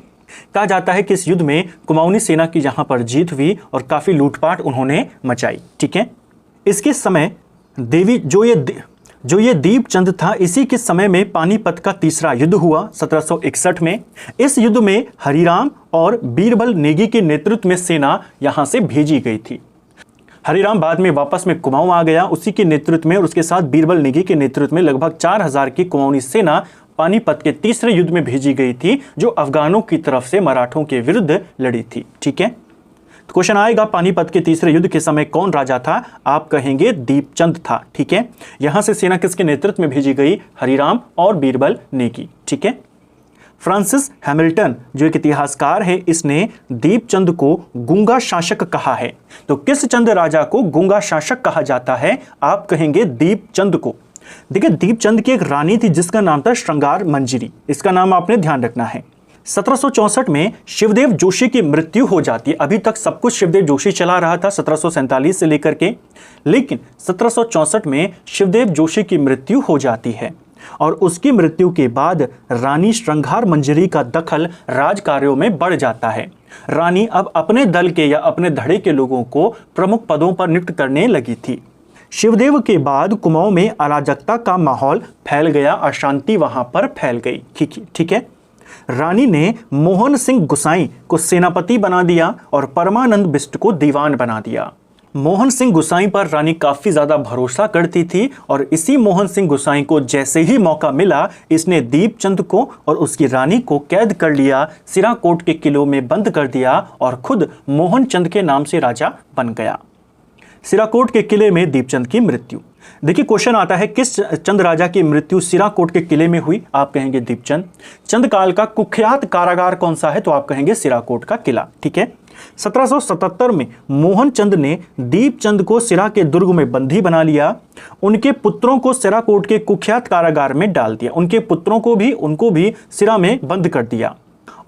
A: कहा जाता है कि इस युद्ध में कुमाऊनी सेना की जहां पर जीत हुई और काफी लूटपाट उन्होंने मचाई। ठीक है, इसके समय देवी जो ये दीपचंद था, इसी के समय में पानीपत का तीसरा युद्ध हुआ 1761 में। इस युद्ध में हरिराम और बीरबल नेगी के नेतृत्व में सेना यहां से भेजी गई थी। हरिराम बाद में वापस में कुमाऊं आ गया, उसी के नेतृत्व में और उसके साथ बीरबल नेगी के नेतृत्व में लगभग 4000 की कुमाऊनी सेना पानीपत के तीसरे युद्ध में भेजी गई थी, जो अफगानों की तरफ से मराठों के विरुद्ध लड़ी थी। ठीक है, तो क्वेश्चन आएगा पानीपत के तीसरे युद्ध के समय कौन राजा था, आप कहेंगे दीपचंद था। ठीक है, यहां से सेना किसके नेतृत्व में भेजी गई, हरिराम और बीरबल नेगी। ठीक है, फ्रांसिस हैमिल्टन जो एक इतिहासकार है, इसने दीपचंद को गूंगा शासक कहा है। तो किस चंद राजा को गूंगा शासक कहा जाता है, आप कहेंगे दीपचंद को। देखिए, दीपचंद की एक रानी थी जिसका नाम था श्रृंगार मंजरी, इसका नाम आपने ध्यान रखना है। 1764 में शिवदेव जोशी की मृत्यु हो जाती है। अभी तक सब कुछ शिवदेव जोशी चला रहा था 1747 से लेकर के, लेकिन 1764 में शिवदेव जोशी की मृत्यु हो जाती है और उसकी मृत्यु के बाद रानी श्रृंगार मंजरी का दखल राज कार्यों में बढ़ जाता है। रानी अब अपने दल के या अपने धड़े के लोगों को प्रमुख पदों पर नियुक्त करने लगी थी। शिवदेव के बाद कुमाऊं में अराजकता का माहौल फैल गया, अशांति वहां पर फैल गई। ठीक है। रानी ने मोहन सिंह गुसाई को सेनापति बना दिया और परमानंद बिष्ट को दीवान बना दिया। मोहन सिंह गुसाई पर रानी काफी ज्यादा भरोसा करती थी और इसी मोहन सिंह गुसाई को जैसे ही मौका मिला, इसने दीपचंद को और उसकी रानी को कैद कर लिया, सिराकोट के किलों में बंद कर दिया और खुद मोहन चंद के नाम से राजा बन गया। सिराकोट के किले में दीपचंद की मृत्यु। देखिए क्वेश्चन आता है, किस चंद राजा की मृत्यु सिराकोट के किले में हुई? आप कहेंगे दीपचंद। चंद काल का कुख्यात कारागार कौन सा है? तो आप कहेंगे सिराकोट का किला। ठीक है। 1777 में मोहन चंद ने दीपचंद को सिरा के दुर्ग में बंदी बना लिया। उनके पुत्रों को सिराकोट के कुख्यात कारागार में डाल दिया। उनके पुत्रों को भी उनको भी सिरा में बंद कर दिया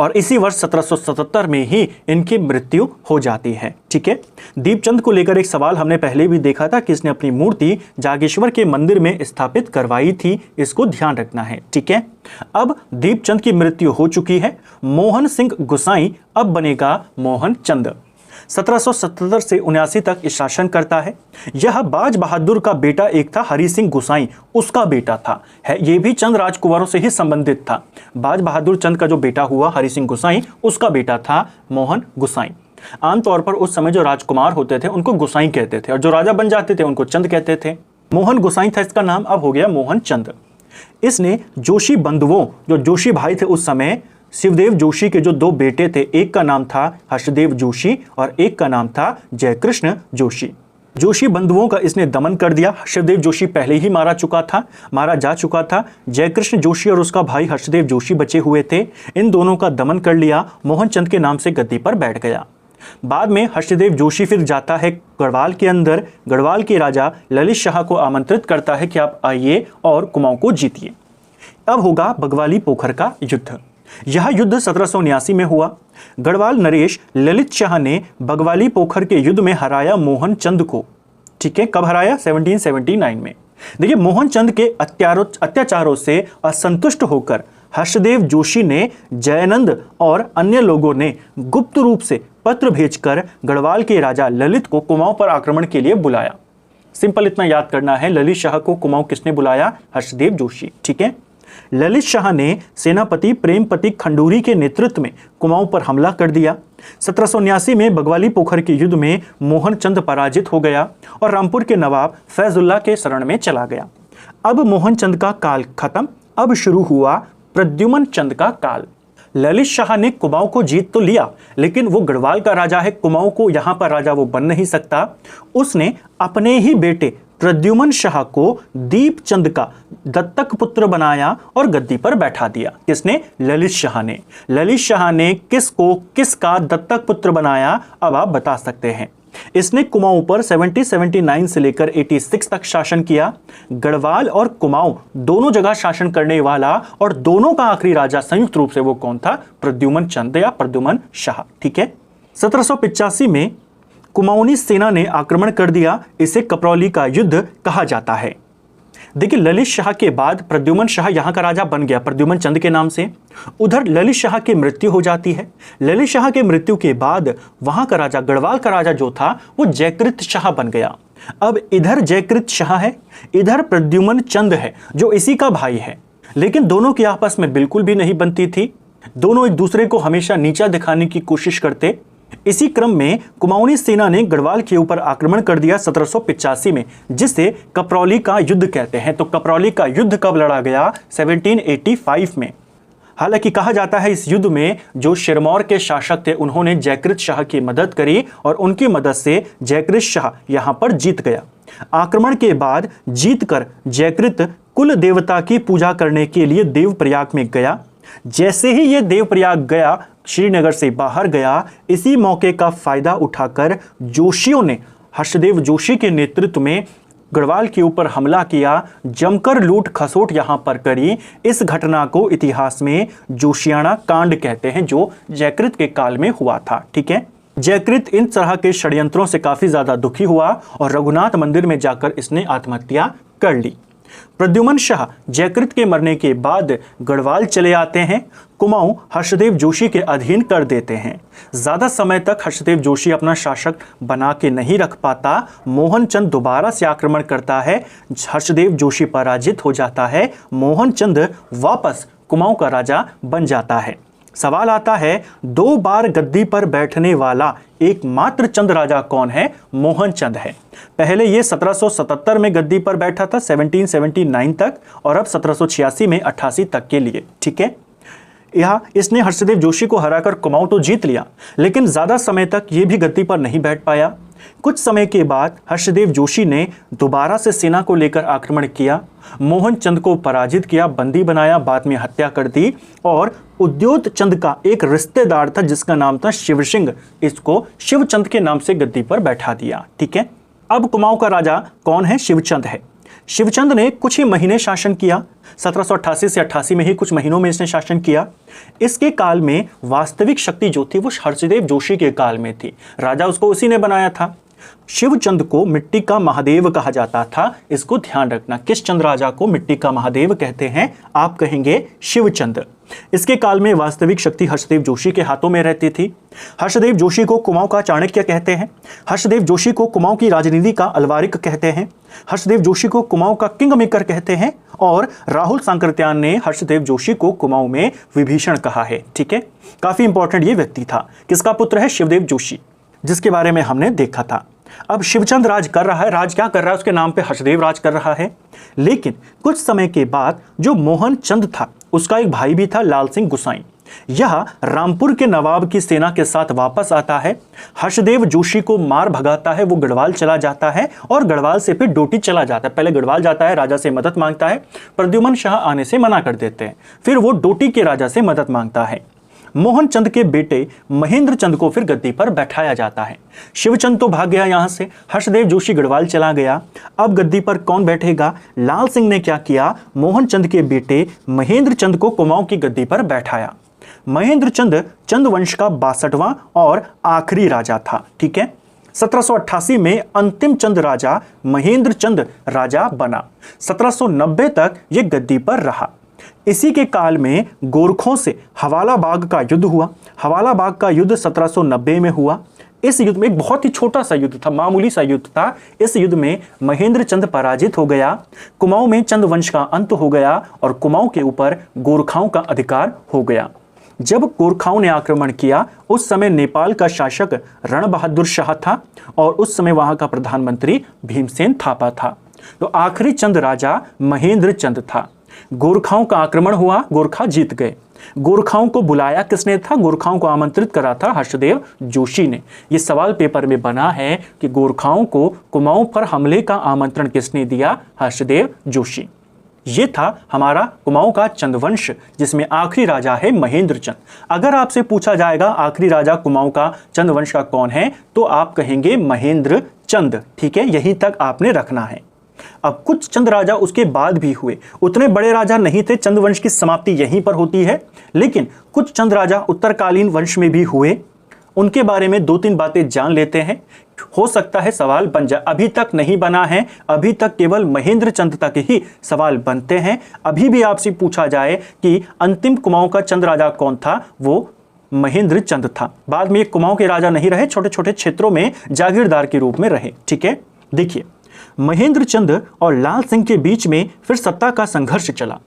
A: और इसी वर्ष 1777 में ही इनकी मृत्यु हो जाती है। ठीक है। दीपचंद को लेकर एक सवाल हमने पहले भी देखा था कि इसने अपनी मूर्ति जागेश्वर के मंदिर में स्थापित करवाई थी, इसको ध्यान रखना है। ठीक है। अब दीपचंद की मृत्यु हो चुकी है, मोहन सिंह गुसाई अब बनेगा मोहन चंद। 1777 से 79 तक शासन करता है। यह बाज बहादुर का बेटा एक था, हरि सिंह गुसाई उसका बेटा था। ये भी चंद राजकुमारों से ही संबंधित था। बाज बहादुर चंद का जो बेटा हुआ हरि सिंह गुसाई, उसका बेटा था मोहन गुसाई। आमतौर पर उस समय जो राजकुमार होते थे उनको गुसाई कहते थे और जो राजा बन जाते थे उनको चंद कहते थे। मोहन गुसाई था इसका नाम, अब हो गया मोहन चंद। इसने जोशी बंधुओं, जो जोशी भाई थे उस समय, शिवदेव जोशी के जो दो बेटे थे, एक का नाम था हर्षदेव जोशी और एक का नाम था जयकृष्ण जोशी। जोशी बंधुओं का इसने दमन कर दिया। शिवदेव जोशी पहले ही मारा जा चुका था। जयकृष्ण जोशी और उसका भाई हर्षदेव जोशी बचे हुए थे। इन दोनों का दमन कर लिया। मोहन चंद के नाम से गद्दी पर बैठ गया। बाद में हर्षदेव जोशी फिर जाता है गढ़वाल के अंदर। गढ़वाल के राजा ललित शाह को आमंत्रित करता है कि आप आइए और कुमाऊं को जीतिए। अब होगा बगवाली पोखर का युद्ध। यह युद्ध 1779 में हुआ। गढ़वाल नरेश ललित शाह ने बगवाली पोखर के युद्ध में हराया मोहन चंद को। ठीक है। कब हराया? 1779 में। देखिए मोहन चंद के अत्याचारों से असंतुष्ट होकर हर्षदेव जोशी ने, जयनंद और अन्य लोगों ने गुप्त रूप से पत्र भेजकर गढ़वाल के राजा ललित को कुमाऊं पर आक्रमण के लिए बुलाया। सिंपल इतना याद करना है, ललित शाह को कुमाऊं किसने बुलाया? हर्षदेव जोशी। ठीक है। ललित शाह ने सेनापति प्रेमपति खंडूरी के नेतृत्व में कुमाऊं पर हमला कर दिया। 1779 में बगवाली पोखर के युद्ध में मोहन चंद पराजित हो गया और रामपुर के नवाब फैजुल्ला के शरण में चला गया। अब मोहन चंद का काल खत्म, अब शुरू हुआ प्रद्युमन चंद का काल। ललित शाह ने कुमाऊं को जीत तो लिया, लेकिन वो गढ़वाल का राजा है, कुमाऊं को यहां पर राजा वो बन नहीं सकता। उसने अपने ही बेटे प्रद्युमन शाह को दीपचंद का दत्तक पुत्र बनाया और गद्दी पर बैठा दिया। किसने? ललित शाह ने। ललित शाह ने किसको किसका दत्तक पुत्र बनाया? अब आप बता सकते हैं। इसने कुमाऊं पर 1779 से लेकर 86 तक शासन किया। गढ़वाल और कुमाऊं दोनों जगह शासन करने वाला और दोनों का आखिरी राजा संयुक्त रूप से वो कौन था? प्रद्युमन चंद या प्रद्युमन शाह। ठीक है। 1785 में कुमाऊनी सेना ने आक्रमण कर दिया। इसे कपरौली का युद्ध कहा जाता है। देखिए ललित शाह के बाद प्रद्युमन शाह यहां का राजा बन गया प्रद्युमन चंद के नाम से। उधर ललित शाह की मृत्यु हो जाती है। ललित शाह के मृत्यु के बाद वहां का राजा, गढ़वाल का राजा जो था वो जयकृत शाह बन गया। अब इधर जयकृत शाह है, इधर प्रद्युमन चंद है जो इसी का भाई है, लेकिन दोनों की आपस में बिल्कुल भी नहीं बनती थी। दोनों एक दूसरे को हमेशा नीचा दिखाने की कोशिश करते। इसी क्रम में कुमाऊनी सेना ने गढ़वाल के ऊपर आक्रमण कर दिया 1785 में, जिसे कपरौली का युद्ध कहते हैं। तो कपरौली का युद्ध कब लड़ा गया? 1785 में। हालांकि कहा जाता है इस युद्ध में जो सिरमौर के शासक थे उन्होंने जयकृत शाह की मदद करी और उनकी मदद से जयकृत शाह यहां पर जीत गया। आक्रमण के बाद जीतकर जयकृत कुल देवता की पूजा करने के लिए देवप्रयाग में गया। जैसे ही यह देवप्रयाग गया, श्रीनगर से बाहर गया, इसी मौके का फायदा उठाकर जोशियों ने हर्षदेव जोशी के नेतृत्व में गढ़वाल के ऊपर हमला किया, जमकर लूट खसोट यहां पर करी। इस घटना को इतिहास में जोशियाना कांड कहते हैं, जो जयकृत के काल में हुआ था। ठीक है, जयकृत इन तरह के षड्यंत्रों से काफी ज्यादा दुखी हुआ और रघुनाथ मंदिर में जाकर इसने आत्महत्या कर ली। प्रद्युमन शाह जयकृत के मरने के बाद गढ़वाल चले आते हैं, कुमाऊं हर्षदेव जोशी के अधीन कर देते हैं। ज्यादा समय तक हर्षदेव जोशी अपना शासक बना के नहीं रख पाता। मोहनचंद दोबारा से आक्रमण करता है, हर्षदेव जोशी पराजित हो जाता है, मोहनचंद वापस कुमाऊं का राजा बन जाता है। सवाल आता है, 2 बार गद्दी पर बैठने वाला एकमात्र चंद राजा कौन है? मोहनचंद है। पहले ये 1777 में गद्दी पर बैठा था 1779 तक, और अब 1786 में 88 तक के लिए। ठीक है, यह इसने हर्षदेव जोशी को हराकर कुमाऊं तो जीत लिया, लेकिन ज्यादा समय तक ये भी गद्दी पर नहीं बैठ पाया। कुछ समय के बाद हर्षदेव जोशी ने दोबारा से सेना को लेकर आक्रमण किया, मोहनचंद को पराजित किया, बंदी बनाया, बाद में हत्या कर दी, और उद्योत चंद का एक रिश्तेदार था जिसका नाम था शिवसिंह, इसको शिवचंद के नाम से गद्दी पर बैठा दिया। ठीक है, अब कुमाऊं का राजा कौन है? शिवचंद है। शिवचंद ने कुछ ही महीने शासन किया, 1788 से 88 में ही कुछ महीनों में इसने शासन किया। इसके काल में वास्तविक शक्ति जो थी वो हर्षदेव जोशी के काल में थी, राजा उसको उसी ने बनाया था। शिवचंद को मिट्टी का महादेव कहा जाता था, इसको ध्यान रखना। किस चंद राजा को मिट्टी का महादेव कहते हैं? आप कहेंगे शिवचंद। इसके काल में वास्तविक शक्ति हर्षदेव जोशी के हाथों में रहती थी। हर्षदेव जोशी को कुमाऊं का चाणक्य कहते हैं, हर्षदेव जोशी को कुमाऊं की राजनीति का अलवारिक कहते हैं, हर्षदेव जोशी को कुमाऊं का किंग मेकर कहते हैं, और राहुल सांकृत्यायन ने हर्षदेव जोशी को कुमाऊं में विभीषण कहा है। ठीक है, काफी इंपॉर्टेंट ये व्यक्ति था। किसका पुत्र है? शिवदेव जोशी, जिसके बारे में हमने देखा था। अब शिवचंद राज कर रहा है, राज क्या कर रहा है? उसके नाम पे हर्षदेव राज कर रहा है। लेकिन कुछ समय के बाद जो मोहनचंद था, उसका एक भाई भी था, लाल सिंह गुसाई। यह रामपुर के नवाब की सेना के साथ वापस आता है, हर्षदेव जोशी को मार भगाता है, वो गढ़वाल चला जाता है और गढ़वाल से फिर डोटी चला जाता है। पहले गढ़वाल जाता है, राजा से मदद मांगता है, प्रद्युमन शाह आने से मना कर देते हैं, फिर वो डोटी के राजा से मदद मांगता है। मोहनचंद के बेटे महेंद्र चंद को फिर गद्दी पर बैठाया जाता है। शिवचंद तो भाग गया यहां से, हर्षदेव जोशी गढ़वाल चला गया। अब गद्दी पर कौन बैठेगा? लाल सिंह ने क्या किया? मोहनचंद के बेटे महेंद्र चंद को कुमाऊं की गद्दी पर बैठाया। महेंद्र चंद चंद वंश का 62वां और आखिरी राजा था। ठीक है, 1788 में अंतिम चंद राजा महेंद्र चंद राजा बना। 1790 तक यह गद्दी पर रहा। इसी के काल में गोरखों से हवाला बाग का युद्ध हुआ। हवाला बाग का युद्ध 1790 में हुआ। इस युद्ध में एक बहुत ही छोटा सा युद्ध था, मामूली सा युद्ध था। इस युद्ध में महेंद्र चंद पराजित हो गया, कुमाऊं में चंद वंश का अंत हो गया और कुमाऊं के ऊपर गोरखाओं का अधिकार हो गया। जब गोरखाओं ने आक्रमण किया, उस समय नेपाल का शासक रण बहादुर शाह था और उस समय वहां का प्रधानमंत्री भीमसेन थापा था। तो आखिरी चंद राजा महेंद्र चंद था। गोरखाओं का आक्रमण हुआ, गोरखा जीत गए। गोरखाओं को बुलाया किसने था? गोरखाओं को आमंत्रित करा था हर्षदेव जोशी ने। यह सवाल पेपर में बना है कि गोरखाओं को कुमाऊं पर हमले का आमंत्रण किसने दिया? हर्षदेव जोशी। ये था हमारा कुमाऊं का चंदवंश, जिसमें आखिरी राजा है महेंद्र चंद। अगर आपसे पूछा जाएगा आखिरी राजा कुमाऊं का चंदवंश का कौन है, तो आप कहेंगे महेंद्र चंद। ठीक है, यहीं तक आपने रखना है। अब कुछ चंद राजा उसके बाद भी हुए, उतने बड़े राजा नहीं थे, चंद्रवंश की समाप्ति यहीं पर होती है। लेकिन कुछ चंद राजा उत्तरकालीन वंश में भी हुए, उनके बारे में 2-3 बातें जान लेते हैं। हो सकता है सवाल बन जाए, अभी तक नहीं बना है, अभी तक केवल महेंद्र चंद तक ही सवाल बनते हैं। अभी भी आपसे पूछा जाए कि अंतिम कुमाऊं का चंद राजा कौन था, वो महेंद्र चंद था। बाद में कुमाऊं के राजा नहीं रहे, छोटे छोटे क्षेत्रों में जागीरदार के रूप में रहे। ठीक है, देखिए महेंद्र चंद और लाल सिंह के बीच में फिर सत्ता का संघर्ष चला।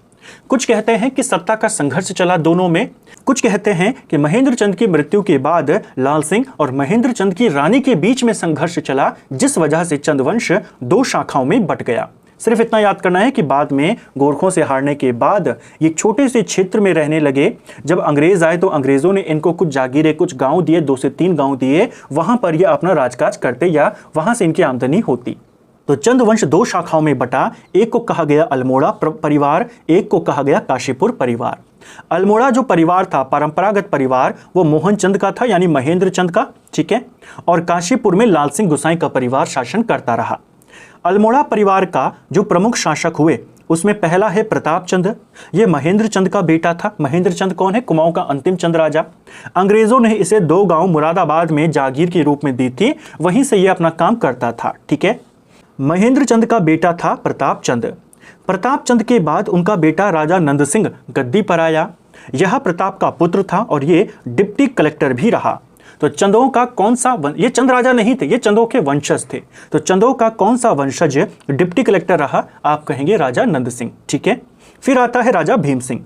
A: कुछ कहते हैं कि सत्ता का संघर्ष चला दोनों में, कुछ कहते हैं कि महेंद्र चंद की मृत्यु के बाद लाल सिंह और महेंद्र चंद की रानी के बीच में संघर्ष चला, जिस वजह से चंदवंश 2 शाखाओं में बट गया। सिर्फ इतना याद करना है कि बाद में गोरखों से हारने के बाद ये छोटे से क्षेत्र में रहने लगे। जब अंग्रेज आए तो अंग्रेजों ने इनको कुछ जागीरें, कुछ गांव दिए, 2 से 3 गांव दिए, वहां पर ये अपना राजकाज करते या वहां से इनकी आमदनी होती। तो चंदवंश 2 शाखाओं में बटा, एक को कहा गया अल्मोड़ा परिवार, एक को कहा गया काशीपुर परिवार। अल्मोड़ा जो परिवार था, परंपरागत परिवार, वो मोहनचंद का था, यानी महेंद्र चंद का। ठीक है, और काशीपुर में लाल सिंह गुसाई का परिवार शासन करता रहा। अल्मोड़ा परिवार का जो प्रमुख शासक हुए उसमें पहला है प्रताप चंद। ये महेंद्र चंद का बेटा था। महेंद्र चंद कौन है? कुमाऊं का अंतिम चंद राजा। अंग्रेजों ने इसे 2 गांव मुरादाबाद में जागीर के रूप में दी थी, वहीं से ये अपना काम करता था। ठीक है, महेंद्र चंद का बेटा था प्रताप चंद। प्रताप चंद के बाद उनका बेटा राजा नंद सिंह गद्दी पर आया। यह प्रताप का पुत्र था और ये डिप्टी कलेक्टर भी रहा। तो चंदों का कौन सा ये चंद राजा नहीं थे, ये चंदों के वंशज थे। तो चंदों का कौन सा वंशज डिप्टी कलेक्टर रहा? आप कहेंगे राजा नंद सिंह। ठीक है, फिर आता है राजा भीम सिंह।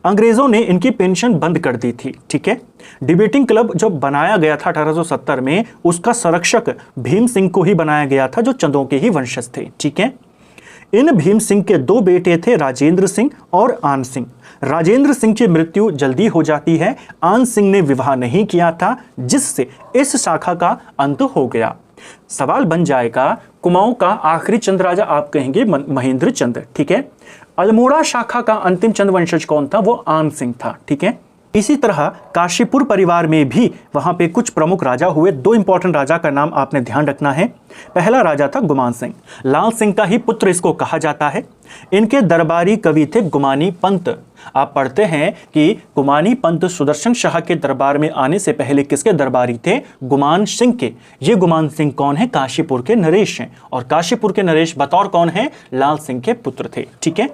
A: अंग्रेजों ने इनकी पेंशन बंद कर दी थी। ठीक है, डिबेटिंग क्लब जो बनाया गया था 1870 में, उसका संरक्षक भीम सिंह को ही बनाया गया था, जो चंदों के ही वंशज थे। ठीक है, इन भीम सिंह के 2 बेटे थे, राजेंद्र सिंह और आन सिंह। राजेंद्र सिंह की मृत्यु जल्दी हो जाती है। आन सिंह ने विवाह नहीं किया था, जिससे इस शाखा का अंत हो गया। सवाल बन जाएगा, कुमाऊं का आखिरी चंद राजा आप कहेंगे महेंद्र चंद। ठीक है, अल्मोड़ा शाखा का अंतिम चंद वंशज कौन था? वो आन सिंह था। ठीक है, इसी तरह काशीपुर परिवार में भी वहां पे कुछ प्रमुख राजा हुए। 2 इंपॉर्टेंट राजा का नाम आपने ध्यान रखना है। पहला राजा था गुमान सिंह। लाल सिंह का ही पुत्र इसको कहा जाता है। इनके दरबारी कवि थे गुमानी पंत। आप पढ़ते हैं कि गुमानी पंत सुदर्शन शाह के दरबार में आने से पहले किसके दरबारी थे? गुमान सिंह के। ये गुमान सिंह कौन है? काशीपुर के नरेश हैं। और काशीपुर के नरेश बतौर कौन है? लाल सिंह के पुत्र थे। ठीक है,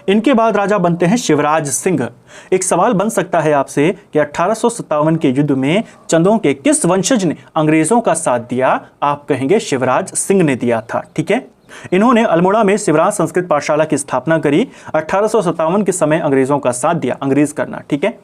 A: इनके बाद राजा बनते हैं शिवराज सिंह। एक सवाल बन सकता है आपसे कि 1857 के युद्ध में चंदों के किस वंशज ने अंग्रेजों का साथ दिया? आप कहेंगे शिवराज सिंह ने दिया था। ठीक है, इन्होंने अल्मोड़ा में शिवराज संस्कृत पाठशाला की स्थापना करी। 1857 के समय अंग्रेजों का साथ दिया, अंग्रेज करना। ठीक है,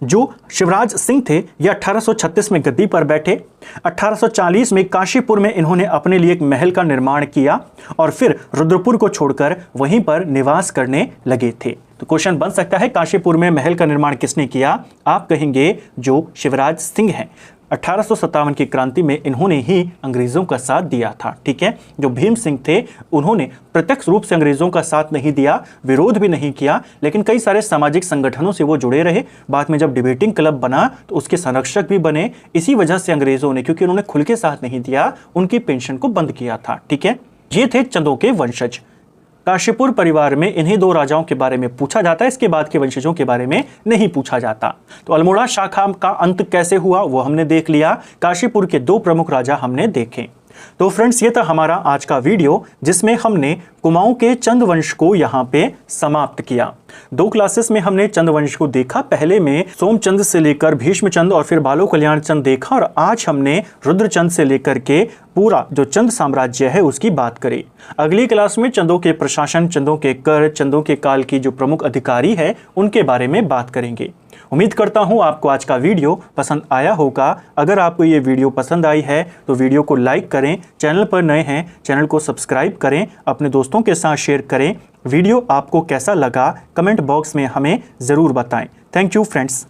A: जो शिवराज सिंह थे ये 1836 में गद्दी पर बैठे। 1840 में काशीपुर में इन्होंने अपने लिए एक महल का निर्माण किया और फिर रुद्रपुर को छोड़कर वहीं पर निवास करने लगे थे। तो क्वेश्चन बन सकता है, काशीपुर में महल का निर्माण किसने किया? आप कहेंगे जो शिवराज सिंह हैं। 1857 की क्रांति में इन्होंने ही अंग्रेजों का साथ दिया था। ठीक है, जो भीम सिंह थे उन्होंने प्रत्यक्ष रूप से अंग्रेजों का साथ नहीं दिया, विरोध भी नहीं किया, लेकिन कई सारे सामाजिक संगठनों से वो जुड़े रहे। बाद में जब डिबेटिंग क्लब बना तो उसके संरक्षक भी बने। इसी वजह से अंग्रेजों ने, क्योंकि उन्होंने खुल के साथ नहीं दिया, उनकी पेंशन को बंद किया था। ठीक है, ये थे चंदों के वंशज। काशीपुर परिवार में इन्हीं 2 राजाओं के बारे में पूछा जाता है, इसके बाद के वंशजों के बारे में नहीं पूछा जाता। तो अल्मोड़ा शाखा का अंत कैसे हुआ वो हमने देख लिया। काशीपुर के 2 प्रमुख राजा हमने देखे। तो फ्रेंड्स, ये था हमारा आज का वीडियो, जिसमें हमने कुमाऊं के चंद वंश को यहाँ पे समाप्त किया। 2 क्लासेस में हमने चंद वंश को देखा। पहले में सोमचंद से लेकर भीष्मचंद और फिर बालो कल्याण चंद देखा, और आज हमने रुद्रचंद से लेकर के पूरा जो चंद साम्राज्य है उसकी बात करी। अगली क्लास में चंदों के प्रशासन, चंदों के कर, चंदों के काल की जो प्रमुख अधिकारी है उनके बारे में बात करेंगे। उम्मीद करता हूं आपको आज का वीडियो पसंद आया होगा। अगर आपको ये वीडियो पसंद आई है तो वीडियो को लाइक करें, चैनल पर नए हैं चैनल को सब्सक्राइब करें, अपने दोस्तों के साथ शेयर करें। वीडियो आपको कैसा लगा कमेंट बॉक्स में हमें ज़रूर बताएं। Thank you friends.